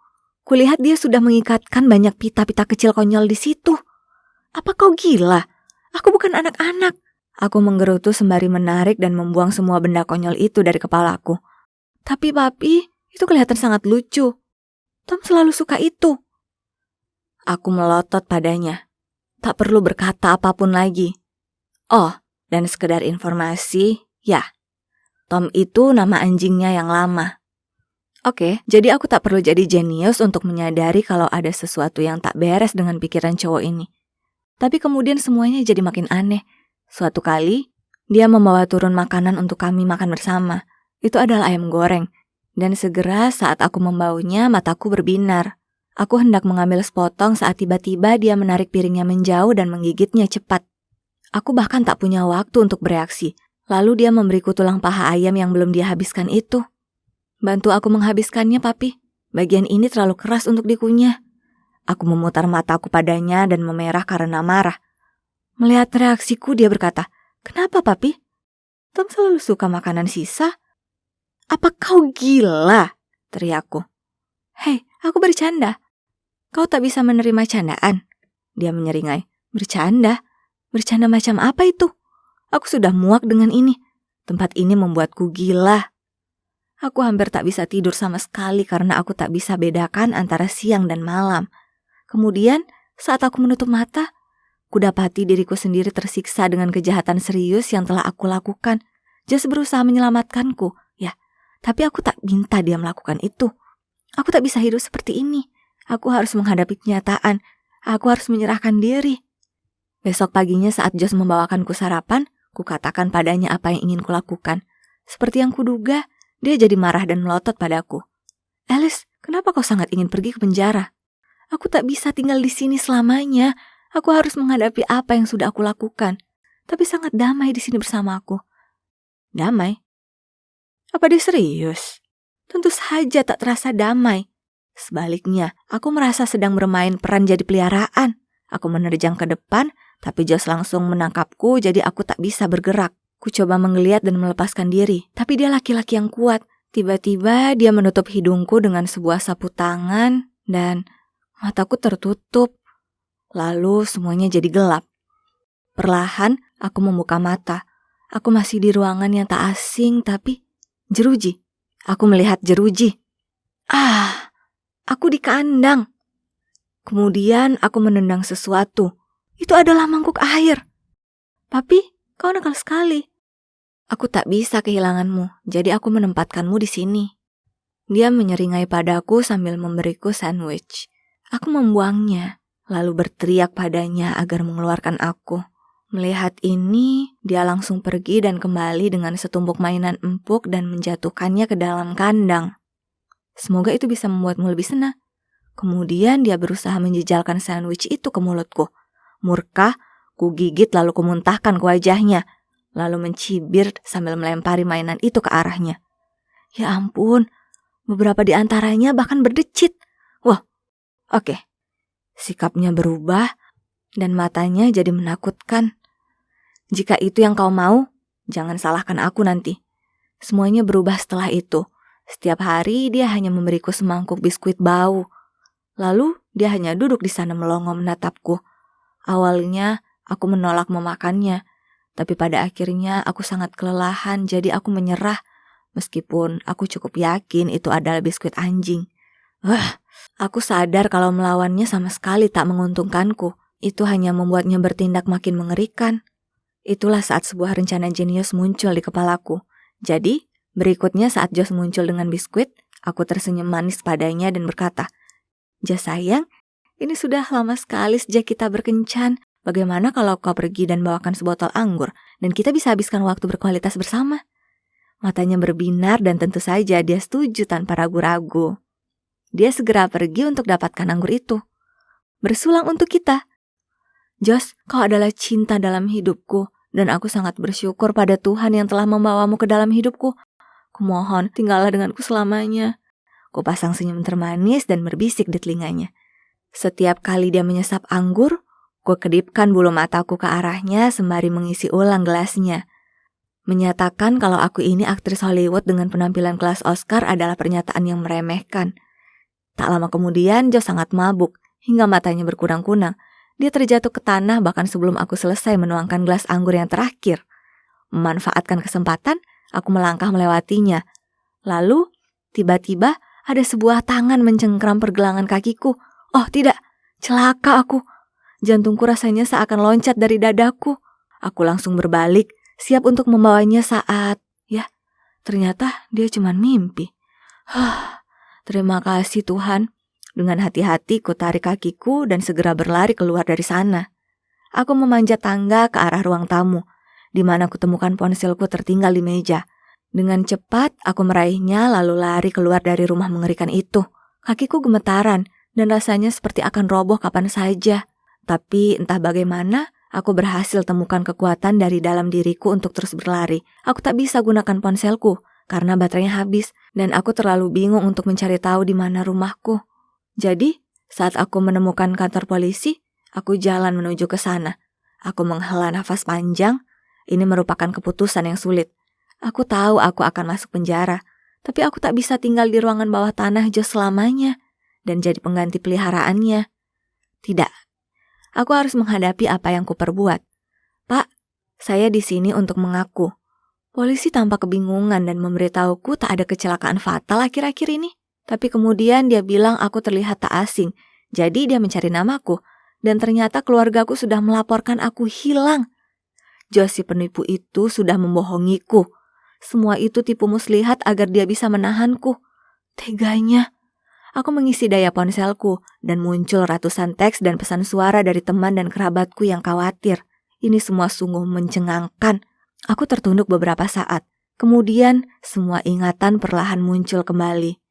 Speaker 3: kulihat dia sudah mengikatkan banyak pita-pita kecil konyol di situ. Apa kau gila? Aku bukan anak-anak. Aku menggerutu sembari menarik dan membuang semua benda konyol itu dari kepalaku. Tapi papi, itu kelihatan sangat lucu. Tom selalu suka itu. Aku melotot padanya. Tak perlu berkata apapun lagi. Oh, dan sekedar informasi, ya, Tom itu nama anjingnya yang lama. Oke, jadi aku tak perlu jadi jenius untuk menyadari kalau ada sesuatu yang tak beres dengan pikiran cowok ini. Tapi kemudian semuanya jadi makin aneh. Suatu kali, dia membawa turun makanan untuk kami makan bersama. Itu adalah ayam goreng. Dan segera saat aku membaunya, mataku berbinar. Aku hendak mengambil sepotong saat tiba-tiba dia menarik piringnya menjauh dan menggigitnya cepat. Aku bahkan tak punya waktu untuk bereaksi. Lalu dia memberiku tulang paha ayam yang belum dia habiskan itu. Bantu aku menghabiskannya, papi. Bagian ini terlalu keras untuk dikunyah. Aku memutar mataku padanya dan memerah karena marah. Melihat reaksiku, dia berkata, "Kenapa, papi? Tom selalu suka makanan sisa." "Apa kau gila?" teriakku. "Hei, aku bercanda. Kau tak bisa menerima candaan?" Dia menyeringai. "Bercanda? Bercanda macam apa itu? Aku sudah muak dengan ini. Tempat ini membuatku gila." Aku hampir tak bisa tidur sama sekali karena aku tak bisa bedakan antara siang dan malam. Kemudian, saat aku menutup mata, kudapati diriku sendiri tersiksa dengan kejahatan serius yang telah aku lakukan. Jas berusaha menyelamatkanku, ya, tapi aku tak minta dia melakukan itu. Aku tak bisa hidup seperti ini. Aku harus menghadapi kenyataan. Aku harus menyerahkan diri. Besok paginya saat Jos membawakanku sarapan, kukatakan padanya apa yang ingin kulakukan. Seperti yang kuduga, dia jadi marah dan melotot padaku. "Alice, kenapa kau sangat ingin pergi ke penjara?" "Aku tak bisa tinggal di sini selamanya. Aku harus menghadapi apa yang sudah aku lakukan. Tapi sangat damai di sini bersama aku." "Damai? Apa dia serius?" "Tentu saja tak terasa damai. Sebaliknya, aku merasa sedang bermain peran jadi peliharaan. Aku menerjang ke depan, tapi Jos langsung menangkapku jadi aku tak bisa bergerak. Ku coba menggeliat dan melepaskan diri, tapi dia laki-laki yang kuat. Tiba-tiba dia menutup hidungku dengan sebuah sapu tangan dan mataku tertutup. Lalu semuanya jadi gelap. Perlahan aku membuka mata. Aku masih di ruangan yang tak asing tapi jeruji. Aku melihat jeruji. Aku di kandang. Kemudian aku menendang sesuatu. Itu adalah mangkuk air. "Papi, kau nakal sekali." "Aku tak bisa kehilanganmu, jadi aku menempatkanmu di sini." Dia menyeringai padaku sambil memberiku sandwich. Aku membuangnya, lalu berteriak padanya agar mengeluarkan aku. Melihat ini, dia langsung pergi dan kembali dengan setumpuk mainan empuk dan menjatuhkannya ke dalam kandang. Semoga itu bisa membuatmu lebih senang. Kemudian dia berusaha menjejalkan sandwich itu ke mulutku. Murka, ku gigit lalu kumuntahkan ke wajahnya, lalu mencibir sambil melempari mainan itu ke arahnya. Ya ampun, beberapa di antaranya bahkan berdecit. Wah, oke. Sikapnya berubah dan matanya jadi menakutkan. Jika itu yang kau mau, jangan salahkan aku nanti. Semuanya berubah setelah itu. Setiap hari dia hanya memberiku semangkuk biskuit bau. Lalu dia hanya duduk di sana melongo menatapku. Awalnya aku menolak memakannya, tapi pada akhirnya aku sangat kelelahan jadi aku menyerah. Meskipun aku cukup yakin itu adalah biskuit anjing. Aku sadar kalau melawannya sama sekali tak menguntungkanku. Itu hanya membuatnya bertindak makin mengerikan. Itulah saat sebuah rencana jenius muncul di kepalaku. Jadi, berikutnya saat Jos muncul dengan biskuit, aku tersenyum manis padanya dan berkata, "Jos sayang, ini sudah lama sekali sejak kita berkencan. Bagaimana kalau kau pergi dan bawakan sebotol anggur, dan kita bisa habiskan waktu berkualitas bersama?" Matanya berbinar dan tentu saja dia setuju tanpa ragu-ragu. Dia segera pergi untuk dapatkan anggur itu. bersulang untuk kita. Josh, kau adalah cinta dalam hidupku, dan aku sangat bersyukur pada Tuhan yang telah membawamu ke dalam hidupku. Kumohon, tinggallah denganku selamanya. Kupasang senyum termanis dan berbisik di telinganya. Setiap kali dia menyesap anggur, ku kedipkan bulu mataku ke arahnya sembari mengisi ulang gelasnya. Menyatakan kalau aku ini aktris Hollywood dengan penampilan kelas Oscar adalah pernyataan yang meremehkan. Tak lama kemudian, Josh sangat mabuk, hingga matanya berkunang-kunang. Dia terjatuh ke tanah bahkan sebelum aku selesai menuangkan gelas anggur yang terakhir. Memanfaatkan kesempatan, aku melangkah melewatinya. Lalu, tiba-tiba ada sebuah tangan mencengkram pergelangan kakiku. Oh tidak, celaka aku. Jantungku rasanya seakan loncat dari dadaku. Aku langsung berbalik, siap untuk membawanya saat, ternyata dia cuma mimpi. Terima kasih Tuhan. Dengan hati-hati ku tarik kakiku dan segera berlari keluar dari sana. Aku memanjat tangga ke arah ruang tamu, di mana kutemukan ponselku tertinggal di meja. Dengan cepat aku meraihnya lalu lari keluar dari rumah mengerikan itu. Kakiku gemetaran dan rasanya seperti akan roboh kapan saja. Tapi entah bagaimana, aku berhasil temukan kekuatan dari dalam diriku untuk terus berlari. Aku tak bisa gunakan ponselku karena baterainya habis dan aku terlalu bingung untuk mencari tahu di mana rumahku. Jadi, saat aku menemukan kantor polisi, aku jalan menuju ke sana. Aku menghela nafas panjang. Ini merupakan keputusan yang sulit. Aku tahu aku akan masuk penjara, tapi aku tak bisa tinggal di ruangan bawah tanah Josh selamanya dan jadi pengganti peliharaannya. Tidak, aku harus menghadapi apa yang kuperbuat. Pak, saya di sini untuk mengaku. Polisi tampak kebingungan dan memberitahuku tak ada kecelakaan fatal akhir-akhir ini. Tapi kemudian dia bilang aku terlihat tak asing, jadi dia mencari namaku. Dan ternyata keluargaku sudah melaporkan aku hilang. Josh si penipu itu sudah membohongiku. Semua itu tipu muslihat agar dia bisa menahanku. Teganya. Aku mengisi daya ponselku dan muncul ratusan teks dan pesan suara dari teman dan kerabatku yang khawatir. Ini semua sungguh mencengangkan. Aku tertunduk beberapa saat. Kemudian semua ingatan perlahan muncul kembali.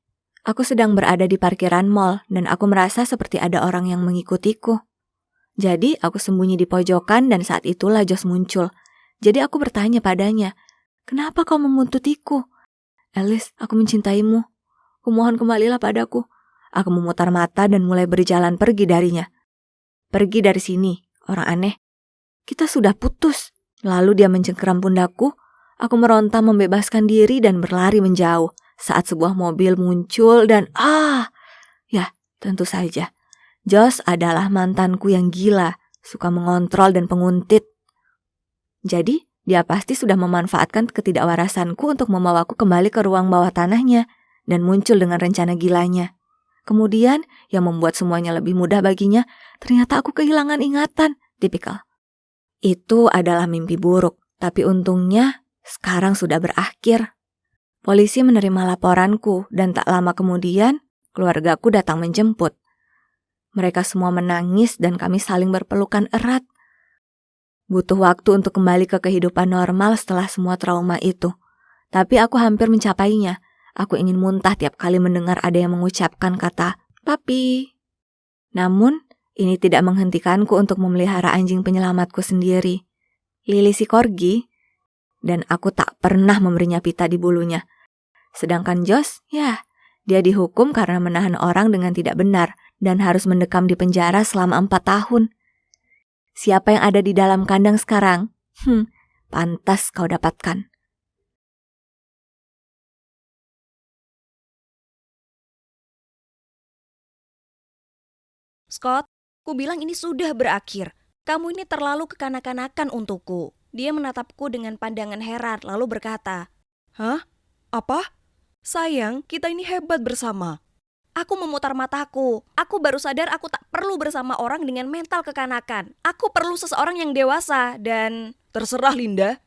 Speaker 3: Aku sedang berada di parkiran mall dan aku merasa seperti ada orang yang mengikutiku. Jadi aku sembunyi di pojokan dan saat itulah Josh muncul. Jadi aku bertanya padanya, "Kenapa kau membuntutiku?" "Alice, aku mencintaimu. Kumohon kembalilah padaku." Aku memutar mata dan mulai berjalan pergi darinya. "Pergi dari sini, orang aneh. Kita sudah putus." Lalu dia mencengkeram pundakku. Aku meronta membebaskan diri dan berlari menjauh. Saat sebuah mobil muncul dan tentu saja. Josh adalah mantanku yang gila, suka mengontrol dan penguntit. Jadi, dia pasti sudah memanfaatkan ketidakwarasanku untuk membawaku kembali ke ruang bawah tanahnya dan muncul dengan rencana gilanya. Kemudian, yang membuat semuanya lebih mudah baginya, ternyata aku kehilangan ingatan, tipikal. Itu adalah mimpi buruk, tapi untungnya sekarang sudah berakhir. Polisi menerima laporanku dan tak lama kemudian keluargaku datang menjemput. Mereka semua menangis dan kami saling berpelukan erat. Butuh waktu untuk kembali ke kehidupan normal setelah semua trauma itu. Tapi aku hampir mencapainya. Aku ingin muntah tiap kali mendengar ada yang mengucapkan kata "papi". Namun, ini tidak menghentikanku untuk memelihara anjing penyelamatku sendiri, Lily si corgi, dan aku tak pernah memberinya pita di bulunya. Sedangkan Josh, dia dihukum karena menahan orang dengan tidak benar dan harus mendekam di penjara selama 4 tahun. Siapa yang ada di dalam kandang sekarang? Pantas kau dapatkan.
Speaker 4: Scott, ku bilang ini sudah berakhir. Kamu ini terlalu kekanak-kanakan untukku. Dia menatapku dengan pandangan heran lalu berkata, "Hah? Apa? Sayang, kita ini hebat bersama." Aku memutar mataku. Aku baru sadar aku tak perlu bersama orang dengan mental kekanakan. Aku perlu seseorang yang dewasa dan... Terserah Linda.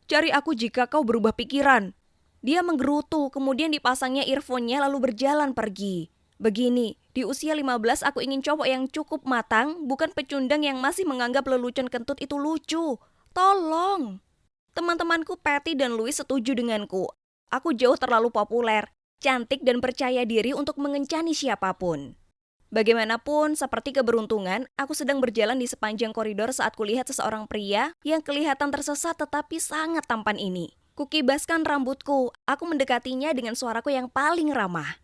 Speaker 4: Cari aku jika kau berubah pikiran. Dia menggerutu, kemudian dipasangnya earphone-nya lalu berjalan pergi. Begini, di usia 15 aku ingin cowok yang cukup matang, bukan pecundang yang masih menganggap lelucon kentut itu lucu. Tolong. Teman-temanku Patty dan Louis setuju denganku. Aku jauh terlalu populer, cantik dan percaya diri untuk mengencani siapapun. Bagaimanapun, seperti keberuntungan, aku sedang berjalan di sepanjang koridor saat kulihat seseorang pria yang kelihatan tersesat tetapi sangat tampan ini. Kukibaskan rambutku, aku mendekatinya dengan suaraku yang paling ramah.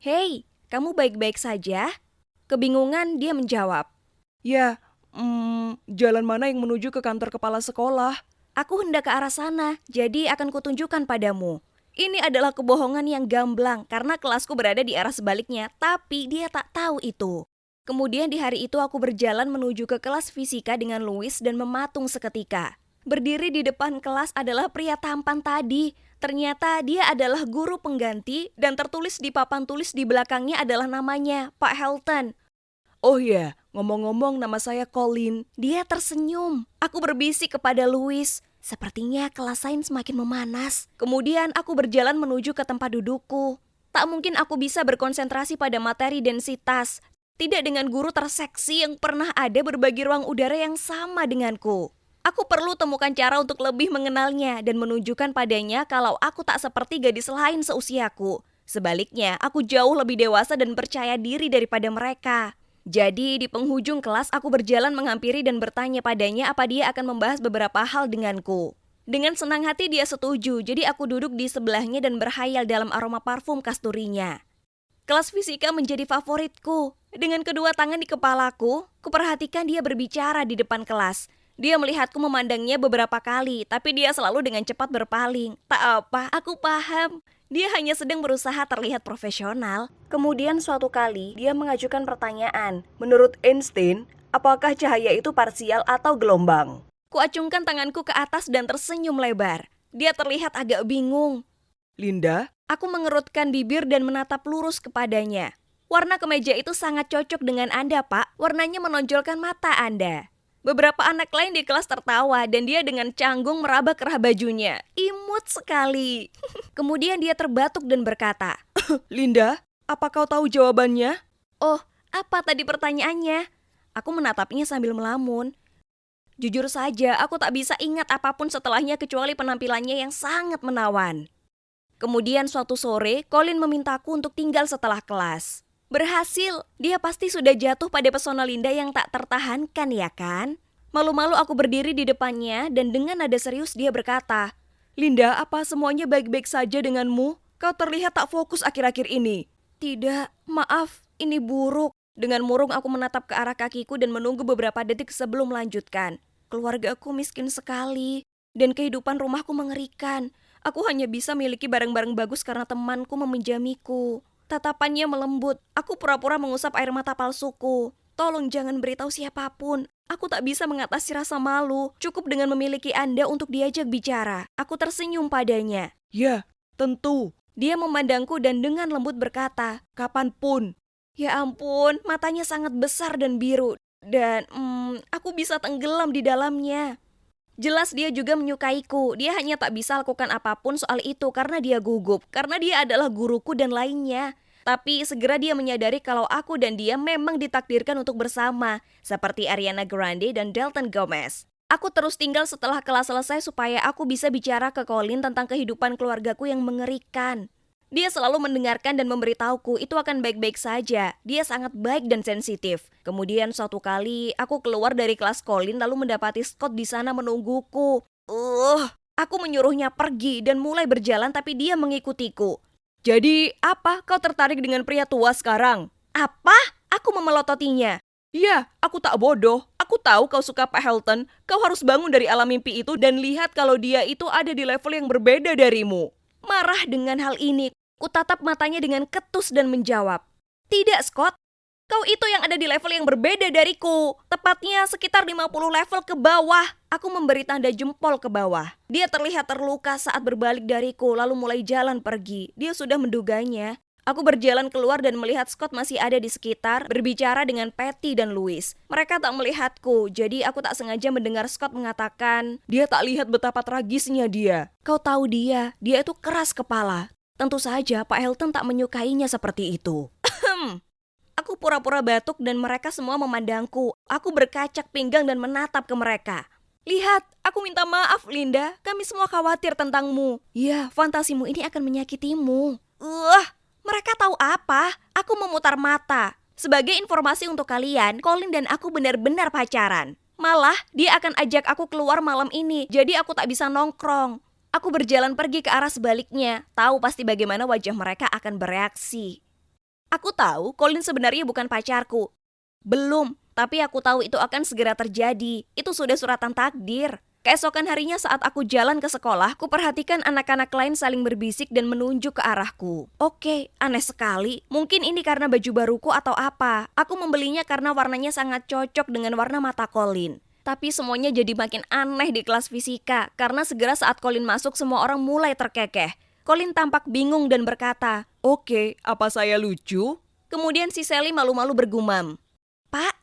Speaker 4: "Hei, kamu baik-baik saja?" Kebingungan dia menjawab.
Speaker 5: Ya, jalan mana yang menuju ke kantor kepala sekolah?
Speaker 4: Aku hendak ke arah sana, jadi akan kutunjukkan padamu. Ini adalah kebohongan yang gamblang karena kelasku berada di arah sebaliknya, tapi dia tak tahu itu. Kemudian di hari itu aku berjalan menuju ke kelas fisika dengan Louis dan mematung seketika. Berdiri di depan kelas adalah pria tampan tadi. Ternyata dia adalah guru pengganti dan tertulis di papan tulis di belakangnya adalah namanya, Pak Helton.
Speaker 5: Oh ya, ngomong-ngomong nama saya Colin.
Speaker 4: Dia tersenyum. Aku berbisik kepada Louis. Sepertinya kelas sains semakin memanas. Kemudian aku berjalan menuju ke tempat dudukku. Tak mungkin aku bisa berkonsentrasi pada materi densitas. Tidak dengan guru terseksi yang pernah ada berbagi ruang udara yang sama denganku. Aku perlu temukan cara untuk lebih mengenalnya dan menunjukkan padanya kalau aku tak seperti gadis lain seusiaku. Sebaliknya, aku jauh lebih dewasa dan percaya diri daripada mereka. Jadi di penghujung kelas aku berjalan menghampiri dan bertanya padanya apa dia akan membahas beberapa hal denganku. Dengan senang hati dia setuju, jadi aku duduk di sebelahnya dan berhayal dalam aroma parfum kasturinya. Kelas fisika menjadi favoritku. Dengan kedua tangan di kepalaku, kuperhatikan dia berbicara di depan kelas. Dia melihatku memandangnya beberapa kali, tapi dia selalu dengan cepat berpaling. Tak apa, aku paham. Dia hanya sedang berusaha terlihat profesional. Kemudian suatu kali, dia mengajukan pertanyaan.
Speaker 5: Menurut Einstein, apakah cahaya itu parsial atau gelombang?
Speaker 4: Kuacungkan tanganku ke atas dan tersenyum lebar. Dia terlihat agak bingung.
Speaker 5: Linda?
Speaker 4: Aku mengerutkan bibir dan menatap lurus kepadanya. Warna kemeja itu sangat cocok dengan Anda, Pak. Warnanya menonjolkan mata Anda. Beberapa anak lain di kelas tertawa dan dia dengan canggung meraba kerah bajunya. Imut sekali. Kemudian dia terbatuk dan berkata,
Speaker 5: Linda, apa kau tahu jawabannya?
Speaker 4: "Oh, apa tadi pertanyaannya?" Aku menatapnya sambil melamun. Jujur saja, aku tak bisa ingat apapun setelahnya kecuali penampilannya yang sangat menawan. Kemudian suatu sore, Colin memintaku untuk tinggal setelah kelas. Berhasil, dia pasti sudah jatuh pada pesona Linda yang tak tertahankan ya kan? Malu-malu aku berdiri di depannya dan dengan nada serius dia berkata,
Speaker 5: Linda, apa semuanya baik-baik saja denganmu? Kau terlihat tak fokus akhir-akhir ini.
Speaker 4: "Tidak, maaf, ini buruk." Dengan murung aku menatap ke arah kakiku dan menunggu beberapa detik sebelum melanjutkan. Keluargaku miskin sekali dan kehidupan rumahku mengerikan. Aku hanya bisa miliki barang-barang bagus karena temanku meminjamiku. Tatapannya melembut. Aku pura-pura mengusap air mata palsuku. "Tolong jangan beritahu siapapun. Aku tak bisa mengatasi rasa malu. Cukup dengan memiliki Anda untuk diajak bicara." Aku tersenyum padanya.
Speaker 5: Ya, tentu.
Speaker 4: Dia memandangku dan dengan lembut berkata,
Speaker 5: Kapanpun.
Speaker 4: "Ya ampun, matanya sangat besar dan biru. Dan aku bisa tenggelam di dalamnya." Jelas dia juga menyukaiku. Dia hanya tak bisa lakukan apapun soal itu karena dia gugup. Karena dia adalah guruku dan lainnya. Tapi segera dia menyadari kalau aku dan dia memang ditakdirkan untuk bersama. Seperti Ariana Grande dan Dalton Gomez. Aku terus tinggal setelah kelas selesai supaya aku bisa bicara ke Colin tentang kehidupan keluargaku yang mengerikan. Dia selalu mendengarkan dan memberitahuku itu akan baik-baik saja. Dia sangat baik dan sensitif. Kemudian suatu kali aku keluar dari kelas Colin lalu mendapati Scott di sana menungguku. Aku menyuruhnya pergi dan mulai berjalan tapi dia mengikutiku.
Speaker 5: Jadi, apa kau tertarik dengan pria tua sekarang?
Speaker 4: "Apa?" Aku memelototinya.
Speaker 5: Ya, aku tak bodoh. Aku tahu kau suka Pak Helton. Kau harus bangun dari alam mimpi itu dan lihat kalau dia itu ada di level yang berbeda darimu.
Speaker 4: Marah dengan hal ini, kutatap matanya dengan ketus dan menjawab, "Tidak, Scott. Kau itu yang ada di level yang berbeda dariku. Tepatnya sekitar 50 level ke bawah." Aku memberi tanda jempol ke bawah. Dia terlihat terluka saat berbalik dariku lalu mulai jalan pergi. Dia sudah menduganya. Aku berjalan keluar dan melihat Scott masih ada di sekitar, berbicara dengan Patty dan Louis. Mereka tak melihatku, jadi aku tak sengaja mendengar Scott mengatakan,
Speaker 5: Dia tak lihat betapa tragisnya dia.
Speaker 4: "Kau tahu dia itu keras kepala." Tentu saja Pak Helton tak menyukainya seperti itu. Aku pura-pura batuk dan mereka semua memandangku. Aku berkacak pinggang dan menatap ke mereka. "Lihat, aku minta maaf Linda, kami semua khawatir tentangmu. Ya, fantasimu ini akan menyakitimu." Mereka tahu apa? Aku memutar mata. Sebagai informasi untuk kalian, Colin dan aku benar-benar pacaran. Malah, dia akan ajak aku keluar malam ini, jadi aku tak bisa nongkrong. Aku berjalan pergi ke arah sebaliknya, tahu pasti bagaimana wajah mereka akan bereaksi. Aku tahu Colin sebenarnya bukan pacarku. Belum, tapi aku tahu itu akan segera terjadi. Itu sudah suratan takdir. Keesokan harinya saat aku jalan ke sekolah, ku perhatikan anak-anak lain saling berbisik dan menunjuk ke arahku. Oke, aneh sekali. Mungkin ini karena baju baruku atau apa. Aku membelinya karena warnanya sangat cocok dengan warna mata Colin. Tapi semuanya jadi makin aneh di kelas fisika, karena segera saat Colin masuk semua orang mulai terkekeh. Colin tampak bingung dan berkata,
Speaker 5: Oke, apa saya lucu?
Speaker 4: kemudian si Sally malu-malu bergumam, "Pak,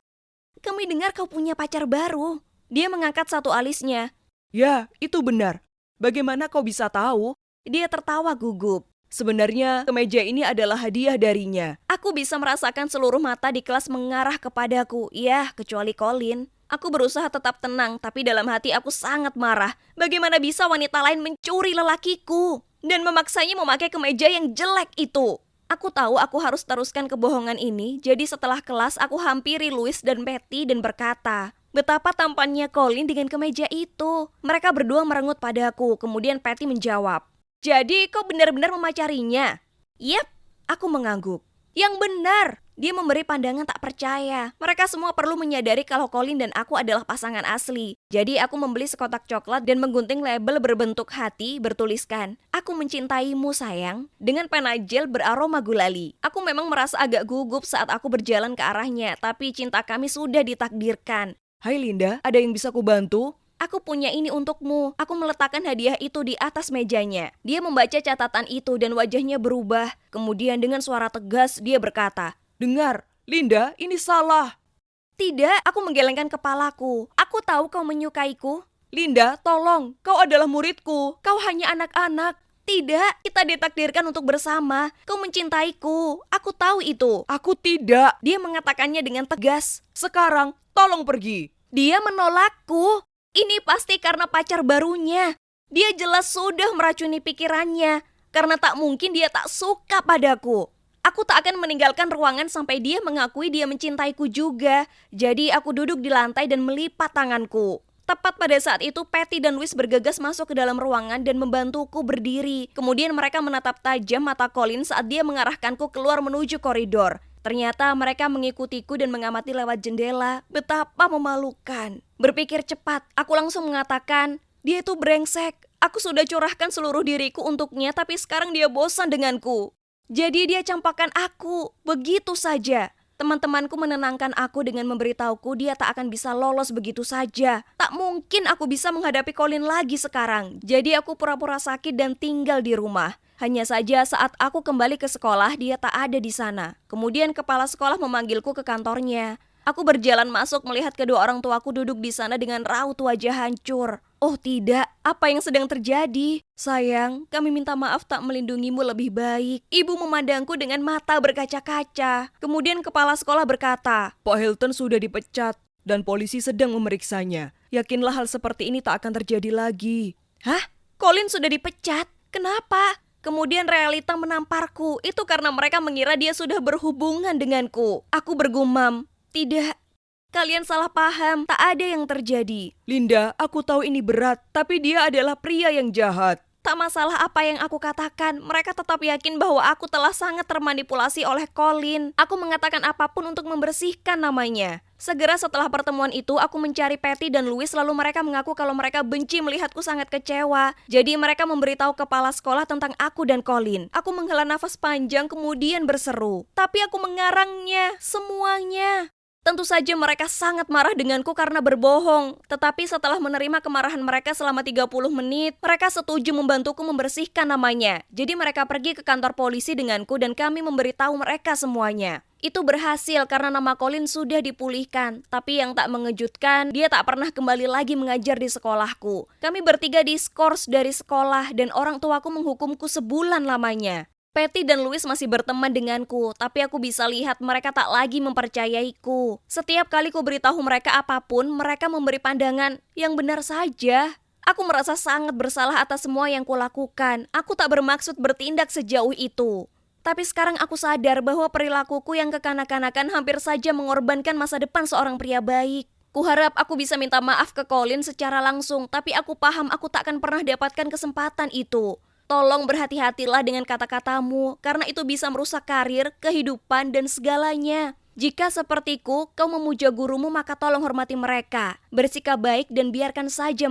Speaker 4: kami dengar kau punya pacar baru." Dia mengangkat satu alisnya.
Speaker 5: Ya, itu benar. Bagaimana kau bisa tahu?
Speaker 4: Dia tertawa gugup.
Speaker 5: Sebenarnya kemeja ini adalah hadiah darinya.
Speaker 4: Aku bisa merasakan seluruh mata di kelas mengarah kepadaku. Ya, kecuali Colin. Aku berusaha tetap tenang, tapi dalam hati aku sangat marah. Bagaimana bisa wanita lain mencuri lelakiku dan memaksanya memakai kemeja yang jelek itu? Aku tahu aku harus teruskan kebohongan ini, jadi setelah kelas aku hampiri Louis dan Patty dan berkata, betapa tampannya Colin dengan kemeja itu. Mereka berdua merengut padaku, kemudian Patty menjawab, "Jadi kau benar-benar memacarinya?" "Yap," aku mengangguk. "Yang benar." Dia memberi pandangan tak percaya. Mereka semua perlu menyadari kalau Colin dan aku adalah pasangan asli. Jadi aku membeli sekotak coklat dan menggunting label berbentuk hati bertuliskan, "Aku mencintaimu sayang," dengan pena gel beraroma gulali. Aku memang merasa agak gugup saat aku berjalan ke arahnya, tapi cinta kami sudah ditakdirkan.
Speaker 5: Hai Linda, ada yang bisa kubantu?
Speaker 4: "Aku punya ini untukmu." Aku meletakkan hadiah itu di atas mejanya. Dia membaca catatan itu dan wajahnya berubah. Kemudian dengan suara tegas dia berkata,
Speaker 5: Dengar, Linda, ini salah.
Speaker 4: "Tidak," aku menggelengkan kepalaku. "Aku tahu kau menyukaiku."
Speaker 5: Linda, tolong, kau adalah muridku.
Speaker 4: "Kau hanya anak-anak." "Tidak, kita ditakdirkan untuk bersama. Kau mencintaiku. Aku tahu itu."
Speaker 5: Aku tidak.
Speaker 4: Dia mengatakannya dengan tegas.
Speaker 5: Sekarang, tolong pergi.
Speaker 4: Dia menolakku. Ini pasti karena pacar barunya. Dia jelas sudah meracuni pikirannya. Karena tak mungkin dia tak suka padaku. Aku tak akan meninggalkan ruangan sampai dia mengakui dia mencintaiku juga. Jadi aku duduk di lantai dan melipat tanganku. Tepat pada saat itu Patty dan Louis bergegas masuk ke dalam ruangan dan membantuku berdiri. Kemudian mereka menatap tajam mata Colin saat dia mengarahkanku keluar menuju koridor. Ternyata mereka mengikutiku dan mengamati lewat jendela. Betapa memalukan. Berpikir cepat, aku langsung mengatakan, "Dia itu brengsek. Aku sudah curahkan seluruh diriku untuknya, tapi sekarang dia bosan denganku. Jadi dia campakkan aku, begitu saja." Teman-temanku menenangkan aku dengan memberitahuku dia tak akan bisa lolos begitu saja. Tak mungkin aku bisa menghadapi Colin lagi sekarang. Jadi aku pura-pura sakit dan tinggal di rumah. Hanya saja saat aku kembali ke sekolah, dia tak ada di sana. Kemudian kepala sekolah memanggilku ke kantornya. Aku berjalan masuk melihat kedua orang tuaku duduk di sana dengan raut wajah hancur. "Oh tidak, apa yang sedang terjadi?" "Sayang, kami minta maaf tak melindungimu lebih baik." Ibu memandangku dengan mata berkaca-kaca. Kemudian kepala sekolah berkata,
Speaker 5: Pak Hilton sudah dipecat dan polisi sedang memeriksanya. Yakinlah hal seperti ini tak akan terjadi lagi.
Speaker 4: "Hah? Colin sudah dipecat? Kenapa?" Kemudian realita menamparku. Itu karena mereka mengira dia sudah berhubungan denganku. Aku bergumam, "Tidak, kalian salah paham. Tak ada yang terjadi."
Speaker 5: Linda, aku tahu ini berat, tapi dia adalah pria yang jahat.
Speaker 4: Tak masalah apa yang aku katakan, mereka tetap yakin bahwa aku telah sangat termanipulasi oleh Colin. Aku mengatakan apapun untuk membersihkan namanya. Segera setelah pertemuan itu, aku mencari Patty dan Louis, lalu mereka mengaku kalau mereka benci melihatku sangat kecewa. Jadi mereka memberitahu kepala sekolah tentang aku dan Colin. Aku menghela nafas panjang kemudian berseru, "Tapi aku mengarangnya, semuanya." Tentu saja mereka sangat marah denganku karena berbohong. Tetapi setelah menerima kemarahan mereka selama 30 menit, mereka setuju membantuku membersihkan namanya. Jadi mereka pergi ke kantor polisi denganku dan kami memberitahu mereka semuanya. Itu berhasil karena nama Colin sudah dipulihkan. Tapi yang tak mengejutkan, dia tak pernah kembali lagi mengajar di sekolahku. Kami bertiga diskors dari sekolah dan orang tuaku menghukumku sebulan lamanya. Patty dan Louis masih berteman denganku, tapi aku bisa lihat mereka tak lagi mempercayaiku. Setiap kali ku beritahu mereka apapun, mereka memberi pandangan yang benar saja. Aku merasa sangat bersalah atas semua yang kulakukan. Aku tak bermaksud bertindak sejauh itu. Tapi sekarang aku sadar bahwa perilakuku yang kekanak-kanakan hampir saja mengorbankan masa depan seorang pria baik. Kuharap aku bisa minta maaf ke Colin secara langsung, tapi aku paham aku tak akan pernah dapatkan kesempatan itu. Tolong berhati-hatilah dengan kata-katamu, karena itu bisa merusak karir, kehidupan, dan segalanya. Jika sepertiku, kau memuja gurumu, maka tolong hormati mereka. Bersikap baik dan biarkan saja.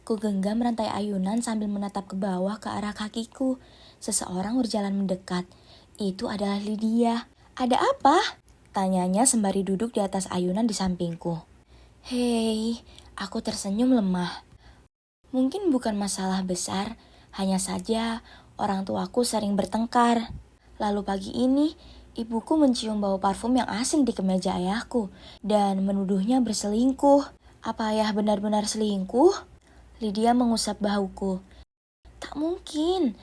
Speaker 6: Ku genggam rantai ayunan sambil menatap ke bawah ke arah kakiku. Seseorang berjalan mendekat. Itu adalah Lydia. "Ada apa?" tanyanya sembari duduk di atas ayunan di sampingku. "Hei," aku tersenyum lemah. "Mungkin bukan masalah besar, hanya saja orang tuaku sering bertengkar. Lalu pagi ini, ibuku mencium bau parfum yang asing di kemeja ayahku dan menuduhnya berselingkuh. Apa ayah benar-benar selingkuh?" Lydia mengusap bahuku. "Tak mungkin.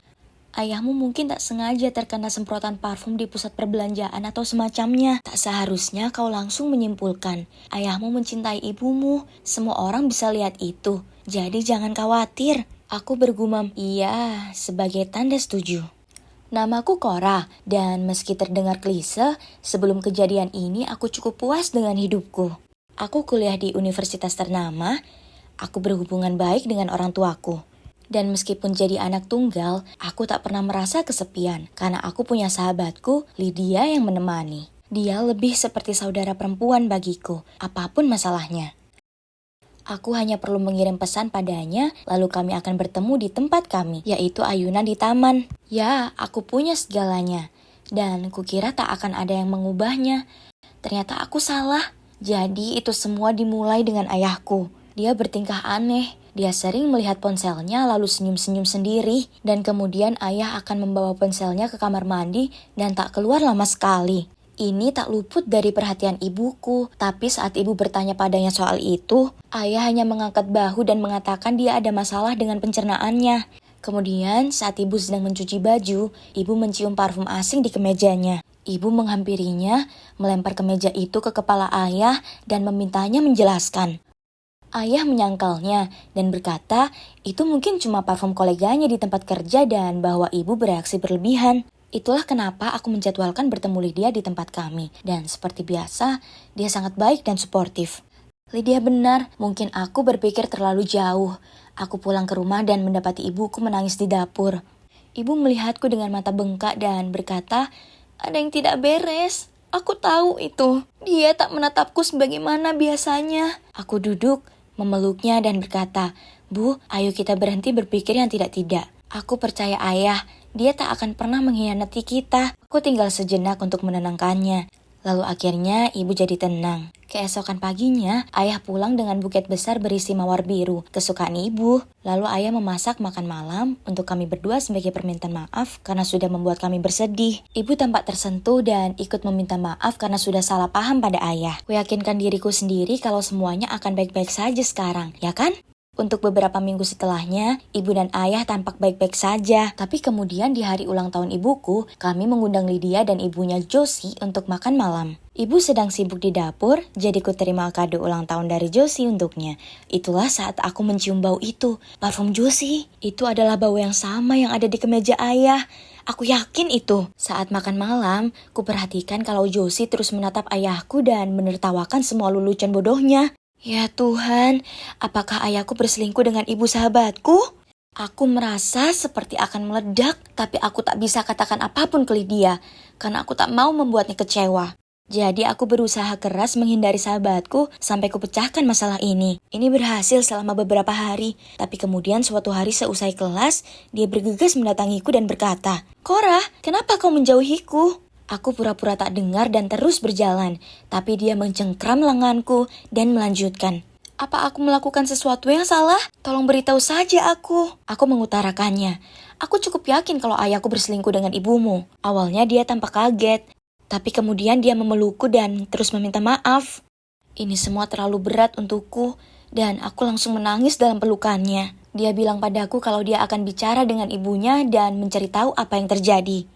Speaker 6: Ayahmu mungkin tak sengaja terkena semprotan parfum di pusat perbelanjaan atau semacamnya. Tak seharusnya kau langsung menyimpulkan. Ayahmu mencintai ibumu. Semua orang bisa lihat itu. Jadi jangan khawatir." Aku bergumam, "Iya," sebagai tanda setuju. "Namaku Cora, dan meski terdengar klise, sebelum kejadian ini aku cukup puas dengan hidupku. Aku kuliah di universitas ternama, aku berhubungan baik dengan orang tuaku. Dan meskipun jadi anak tunggal, aku tak pernah merasa kesepian, karena aku punya sahabatku, Lydia yang menemani. Dia lebih seperti saudara perempuan bagiku, apapun masalahnya. Aku hanya perlu mengirim pesan padanya, lalu kami akan bertemu di tempat kami, yaitu ayunan di taman. Ya, aku punya segalanya. Dan kukira tak akan ada yang mengubahnya. Ternyata aku salah. Jadi itu semua dimulai dengan ayahku. Dia bertingkah aneh. Dia sering melihat ponselnya lalu senyum-senyum sendiri. Dan kemudian ayah akan membawa ponselnya ke kamar mandi dan tak keluar lama sekali. Ini tak luput dari perhatian ibuku. Tapi saat ibu bertanya padanya soal itu, ayah hanya mengangkat bahu dan mengatakan dia ada masalah dengan pencernaannya. Kemudian saat ibu sedang mencuci baju, ibu mencium parfum asing di kemejanya. Ibu menghampirinya, melempar kemeja itu ke kepala ayah dan memintanya menjelaskan. Ayah menyangkalnya dan berkata itu mungkin cuma parfum koleganya di tempat kerja dan bahwa ibu bereaksi berlebihan. Itulah kenapa aku menjadwalkan bertemu Lydia di tempat kami. Dan seperti biasa, dia sangat baik dan suportif. Lydia benar, mungkin aku berpikir terlalu jauh. Aku pulang ke rumah dan mendapati ibuku menangis di dapur. Ibu melihatku dengan mata bengkak dan berkata, "Ada yang tidak beres. Aku tahu itu. Dia tak menatapku sebagaimana biasanya." Aku duduk, memeluknya dan berkata, "Bu, ayo kita berhenti berpikir yang tidak-tidak. Aku percaya ayah, dia tak akan pernah mengkhianati kita." Aku tinggal sejenak untuk menenangkannya. Lalu akhirnya ibu jadi tenang. Keesokan paginya, ayah pulang dengan buket besar berisi mawar biru, kesukaan ibu. Lalu ayah memasak makan malam untuk kami berdua sebagai permintaan maaf karena sudah membuat kami bersedih. Ibu tampak tersentuh dan ikut meminta maaf karena sudah salah paham pada ayah. Kuyakinkan diriku sendiri kalau semuanya akan baik-baik saja sekarang, ya kan? Untuk beberapa minggu setelahnya, ibu dan ayah tampak baik-baik saja. Tapi kemudian di hari ulang tahun ibuku, kami mengundang Lydia dan ibunya Josie untuk makan malam. Ibu sedang sibuk di dapur, jadi ku terima kado ulang tahun dari Josie untuknya. Itulah saat aku mencium bau itu, parfum Josie. Itu adalah bau yang sama yang ada di kemeja ayah. Aku yakin itu. Saat makan malam, ku perhatikan kalau Josie terus menatap ayahku dan menertawakan semua lelucon bodohnya. Ya Tuhan, apakah ayahku berselingkuh dengan ibu sahabatku? Aku merasa seperti akan meledak, tapi aku tak bisa katakan apapun ke Lydia, karena aku tak mau membuatnya kecewa. Jadi aku berusaha keras menghindari sahabatku sampai kupecahkan masalah ini. Ini berhasil selama beberapa hari, tapi kemudian suatu hari seusai kelas, dia bergegas mendatangiku dan berkata, "Cora, kenapa kau menjauhiku?" Aku pura-pura tak dengar dan terus berjalan, tapi dia mencengkram lenganku dan melanjutkan. "Apa aku melakukan sesuatu yang salah? Tolong beritahu saja aku." Aku mengutarakannya. "Aku cukup yakin kalau ayahku berselingkuh dengan ibumu." Awalnya dia tampak kaget, tapi kemudian dia memelukku dan terus meminta maaf. Ini semua terlalu berat untukku, dan aku langsung menangis dalam pelukannya. Dia bilang padaku kalau dia akan bicara dengan ibunya dan mencari tahu apa yang terjadi.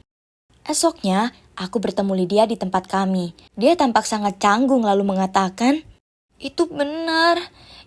Speaker 6: Esoknya, aku bertemu Lydia di tempat kami. Dia tampak sangat canggung lalu mengatakan, "Itu benar.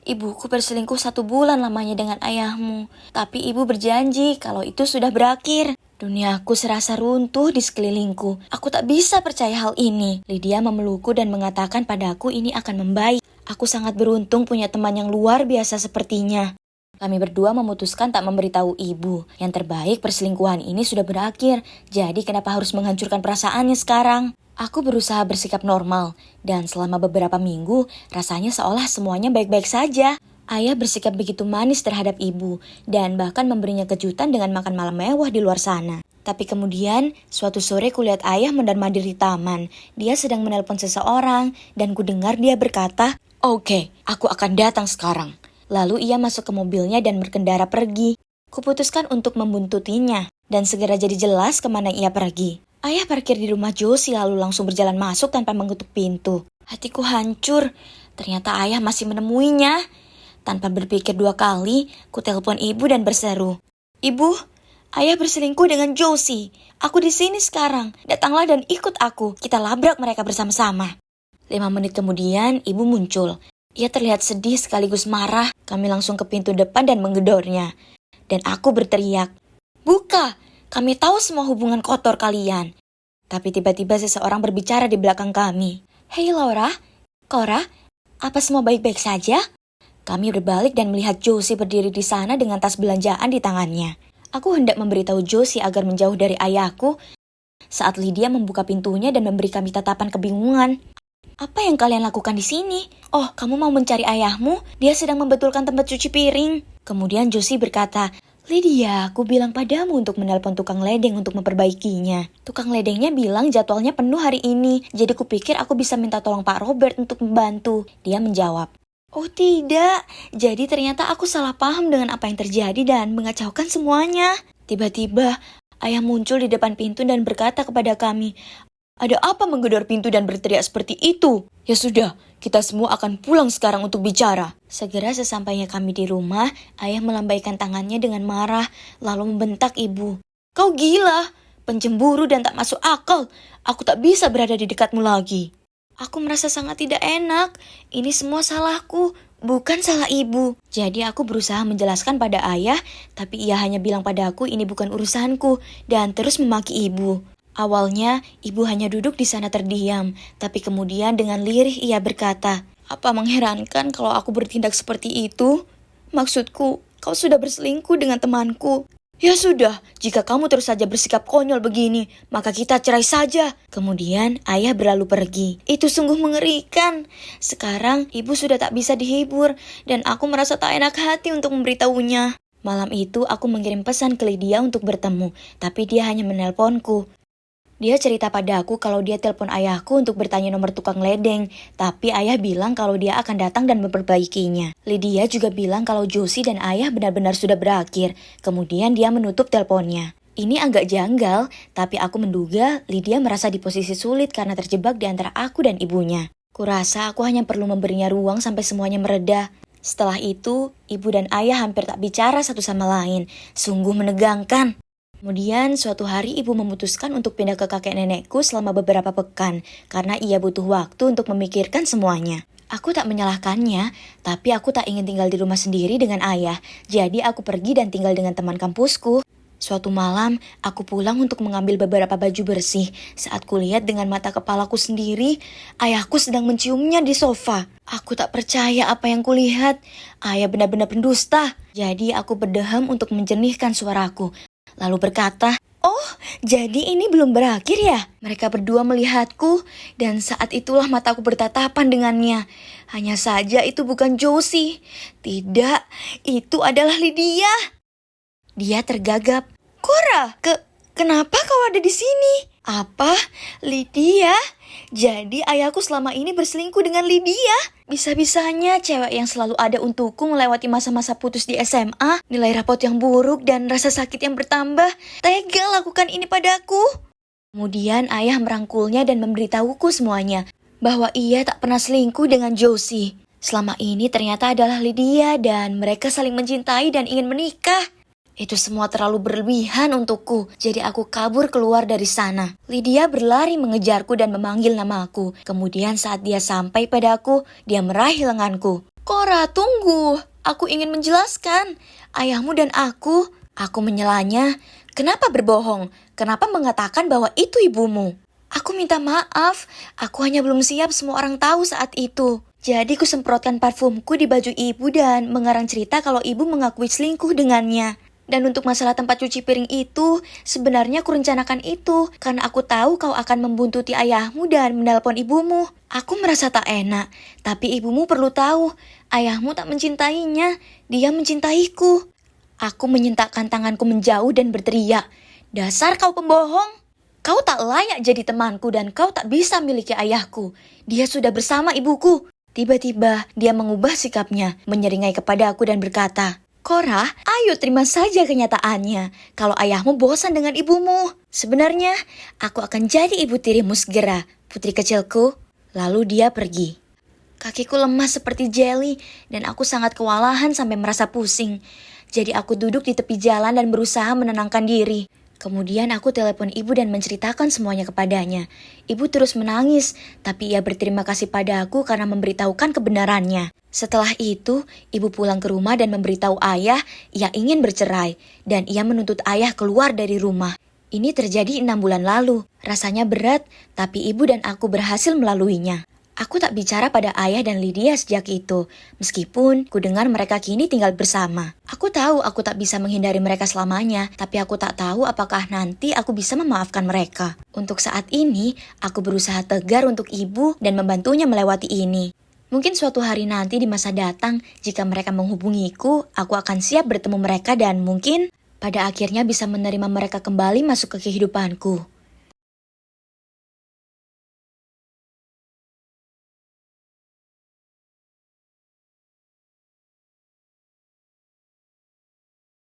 Speaker 6: Ibuku berselingkuh 1 bulan lamanya dengan ayahmu. Tapi ibu berjanji kalau itu sudah berakhir." Duniaku serasa runtuh di sekelilingku. Aku tak bisa percaya hal ini. Lydia memelukku dan mengatakan padaku ini akan membaik. Aku sangat beruntung punya teman yang luar biasa sepertinya. Kami berdua memutuskan tak memberitahu ibu. Yang terbaik perselingkuhan ini sudah berakhir. Jadi kenapa harus menghancurkan perasaannya sekarang? Aku berusaha bersikap normal. Dan selama beberapa minggu rasanya seolah semuanya baik-baik saja. Ayah bersikap begitu manis terhadap ibu dan bahkan memberinya kejutan dengan makan malam mewah di luar sana. Tapi kemudian, suatu sore kulihat ayah mondar-mandir di taman. Dia sedang menelpon seseorang dan kudengar dia berkata, "Oke, aku akan datang sekarang." Lalu ia masuk ke mobilnya dan berkendara pergi. Kuputuskan untuk membuntutinya dan segera jadi jelas kemana ia pergi. Ayah parkir di rumah Josie lalu langsung berjalan masuk tanpa mengetuk pintu. Hatiku hancur, ternyata ayah masih menemuinya. Tanpa berpikir 2 kali, ku telepon ibu dan berseru, "Ibu, ayah berselingkuh dengan Josie. Aku di sini sekarang. Datanglah dan ikut aku. Kita labrak mereka bersama-sama." 5 menit kemudian, ibu muncul. Ia terlihat sedih sekaligus marah. Kami langsung ke pintu depan dan menggedornya. Dan aku berteriak, "Buka! Kami tahu semua hubungan kotor kalian." Tapi tiba-tiba seseorang berbicara di belakang kami. "Hei Laura, Cora, apa semua baik-baik saja?" Kami berbalik dan melihat Josie berdiri di sana dengan tas belanjaan di tangannya. Aku hendak memberitahu Josie agar menjauh dari ayahku saat Lydia membuka pintunya dan memberi kami tatapan kebingungan. "Apa yang kalian lakukan di sini? Oh, kamu mau mencari ayahmu? Dia sedang membetulkan tempat cuci piring." Kemudian Josie berkata, "Lydia, aku bilang padamu untuk menelpon tukang ledeng untuk memperbaikinya. Tukang ledengnya bilang jadwalnya penuh hari ini, jadi kupikir aku bisa minta tolong Pak Robert untuk membantu." Dia menjawab, "Oh tidak, jadi ternyata aku salah paham dengan apa yang terjadi dan mengacaukan semuanya." Tiba-tiba, ayah muncul di depan pintu dan berkata kepada kami, "Ada apa menggedor pintu dan berteriak seperti itu? Ya sudah, kita semua akan pulang sekarang untuk bicara." Segera sesampainya kami di rumah, ayah melambaikan tangannya dengan marah, lalu membentak ibu, "Kau gila, pencemburu dan tak masuk akal. Aku tak bisa berada di dekatmu lagi." Aku merasa sangat tidak enak. Ini semua salahku, bukan salah ibu. Jadi aku berusaha menjelaskan pada ayah, tapi ia hanya bilang padaku ini bukan urusanku dan terus memaki ibu. Awalnya, ibu hanya duduk di sana terdiam, tapi kemudian dengan lirih ia berkata, "Apa mengherankan kalau aku bertindak seperti itu? Maksudku, kau sudah berselingkuh dengan temanku. Ya sudah, jika kamu terus saja bersikap konyol begini, maka kita cerai saja." Kemudian ayah berlalu pergi. Itu sungguh mengerikan. Sekarang ibu sudah tak bisa dihibur dan aku merasa tak enak hati untuk memberitahunya. Malam itu aku mengirim pesan ke Lydia untuk bertemu, tapi dia hanya menelponku. Dia cerita padaku kalau dia telepon ayahku untuk bertanya nomor tukang ledeng, tapi ayah bilang kalau dia akan datang dan memperbaikinya. Lydia juga bilang kalau Josie dan ayah benar-benar sudah berakhir, kemudian dia menutup teleponnya. Ini agak janggal, tapi aku menduga Lydia merasa di posisi sulit karena terjebak di antara aku dan ibunya. Kurasa aku hanya perlu memberinya ruang sampai semuanya mereda. Setelah itu, ibu dan ayah hampir tak bicara satu sama lain. Sungguh menegangkan. Kemudian suatu hari ibu memutuskan untuk pindah ke kakek nenekku selama beberapa pekan karena ia butuh waktu untuk memikirkan semuanya. Aku tak menyalahkannya, tapi aku tak ingin tinggal di rumah sendiri dengan ayah, jadi aku pergi dan tinggal dengan teman kampusku. Suatu malam, aku pulang untuk mengambil beberapa baju bersih. Saat kulihat dengan mata kepalaku sendiri, ayahku sedang menciumnya di sofa. Aku tak percaya apa yang kulihat. Ayah benar-benar pendusta. Jadi aku berdeham untuk menjernihkan suaraku. Lalu berkata, "Oh, jadi ini belum berakhir ya?" Mereka berdua melihatku, dan saat itulah mataku bertatapan dengannya. Hanya saja itu bukan Josie. Tidak, itu adalah Lydia. Dia tergagap. "Cora, kenapa kau ada di sini?" "Apa? Lydia? Jadi ayahku selama ini berselingkuh dengan Lydia? Bisa-bisanya cewek yang selalu ada untukku melewati masa-masa putus di SMA, nilai rapot yang buruk dan rasa sakit yang bertambah. Tega lakukan ini padaku." Kemudian ayah merangkulnya dan memberitahuku semuanya, bahwa ia tak pernah selingkuh dengan Josie. Selama ini ternyata adalah Lydia dan mereka saling mencintai dan ingin menikah. Itu semua terlalu berlebihan untukku, jadi aku kabur keluar dari sana. Lydia berlari mengejarku dan memanggil namaku. Kemudian saat dia sampai padaku, dia meraih lenganku. "Cora, tunggu. Aku ingin menjelaskan. Ayahmu dan aku." Aku menyelanya, Kenapa berbohong? Kenapa mengatakan bahwa itu ibumu? Aku minta maaf, aku hanya belum siap semua orang tahu saat itu. Jadi ku semprotkan parfumku di baju ibu dan mengarang cerita kalau ibu mengakui selingkuh dengannya. Dan untuk masalah tempat cuci piring itu, sebenarnya aku rencanakan itu karena aku tahu kau akan membuntuti ayahmu dan menelpon ibumu. Aku merasa tak enak, tapi ibumu perlu tahu, ayahmu tak mencintainya, dia mencintaiku. Aku menyentakkan tanganku menjauh dan berteriak, "Dasar kau pembohong! Kau tak layak jadi temanku dan kau tak bisa miliki ayahku. Dia sudah bersama ibuku." Tiba-tiba dia mengubah sikapnya, menyeringai kepada aku dan berkata, "Korah, ayo terima saja kenyataannya. Kalau ayahmu bosan dengan ibumu. Sebenarnya, aku akan jadi ibu tirimu segera, putri kecilku." Lalu dia pergi. Kakiku lemas seperti jeli dan aku sangat kewalahan sampai merasa pusing. Jadi aku duduk di tepi jalan dan berusaha menenangkan diri. Kemudian aku telepon ibu dan menceritakan semuanya kepadanya. Ibu terus menangis, tapi ia berterima kasih padaku karena memberitahukan kebenarannya. Setelah itu, ibu pulang ke rumah dan memberitahu ayah ia ingin bercerai, dan ia menuntut ayah keluar dari rumah. Ini terjadi 6 bulan lalu. Rasanya berat, tapi ibu dan aku berhasil melaluinya. Aku tak bicara pada ayah dan Lydia sejak itu, meskipun ku dengar mereka kini tinggal bersama. Aku tahu aku tak bisa menghindari mereka selamanya, tapi aku tak tahu apakah nanti aku bisa memaafkan mereka. Untuk saat ini, aku berusaha tegar untuk ibu dan membantunya melewati ini. Mungkin suatu hari nanti di masa datang, jika mereka menghubungiku, aku akan siap bertemu mereka dan mungkin pada akhirnya bisa menerima mereka kembali masuk ke kehidupanku.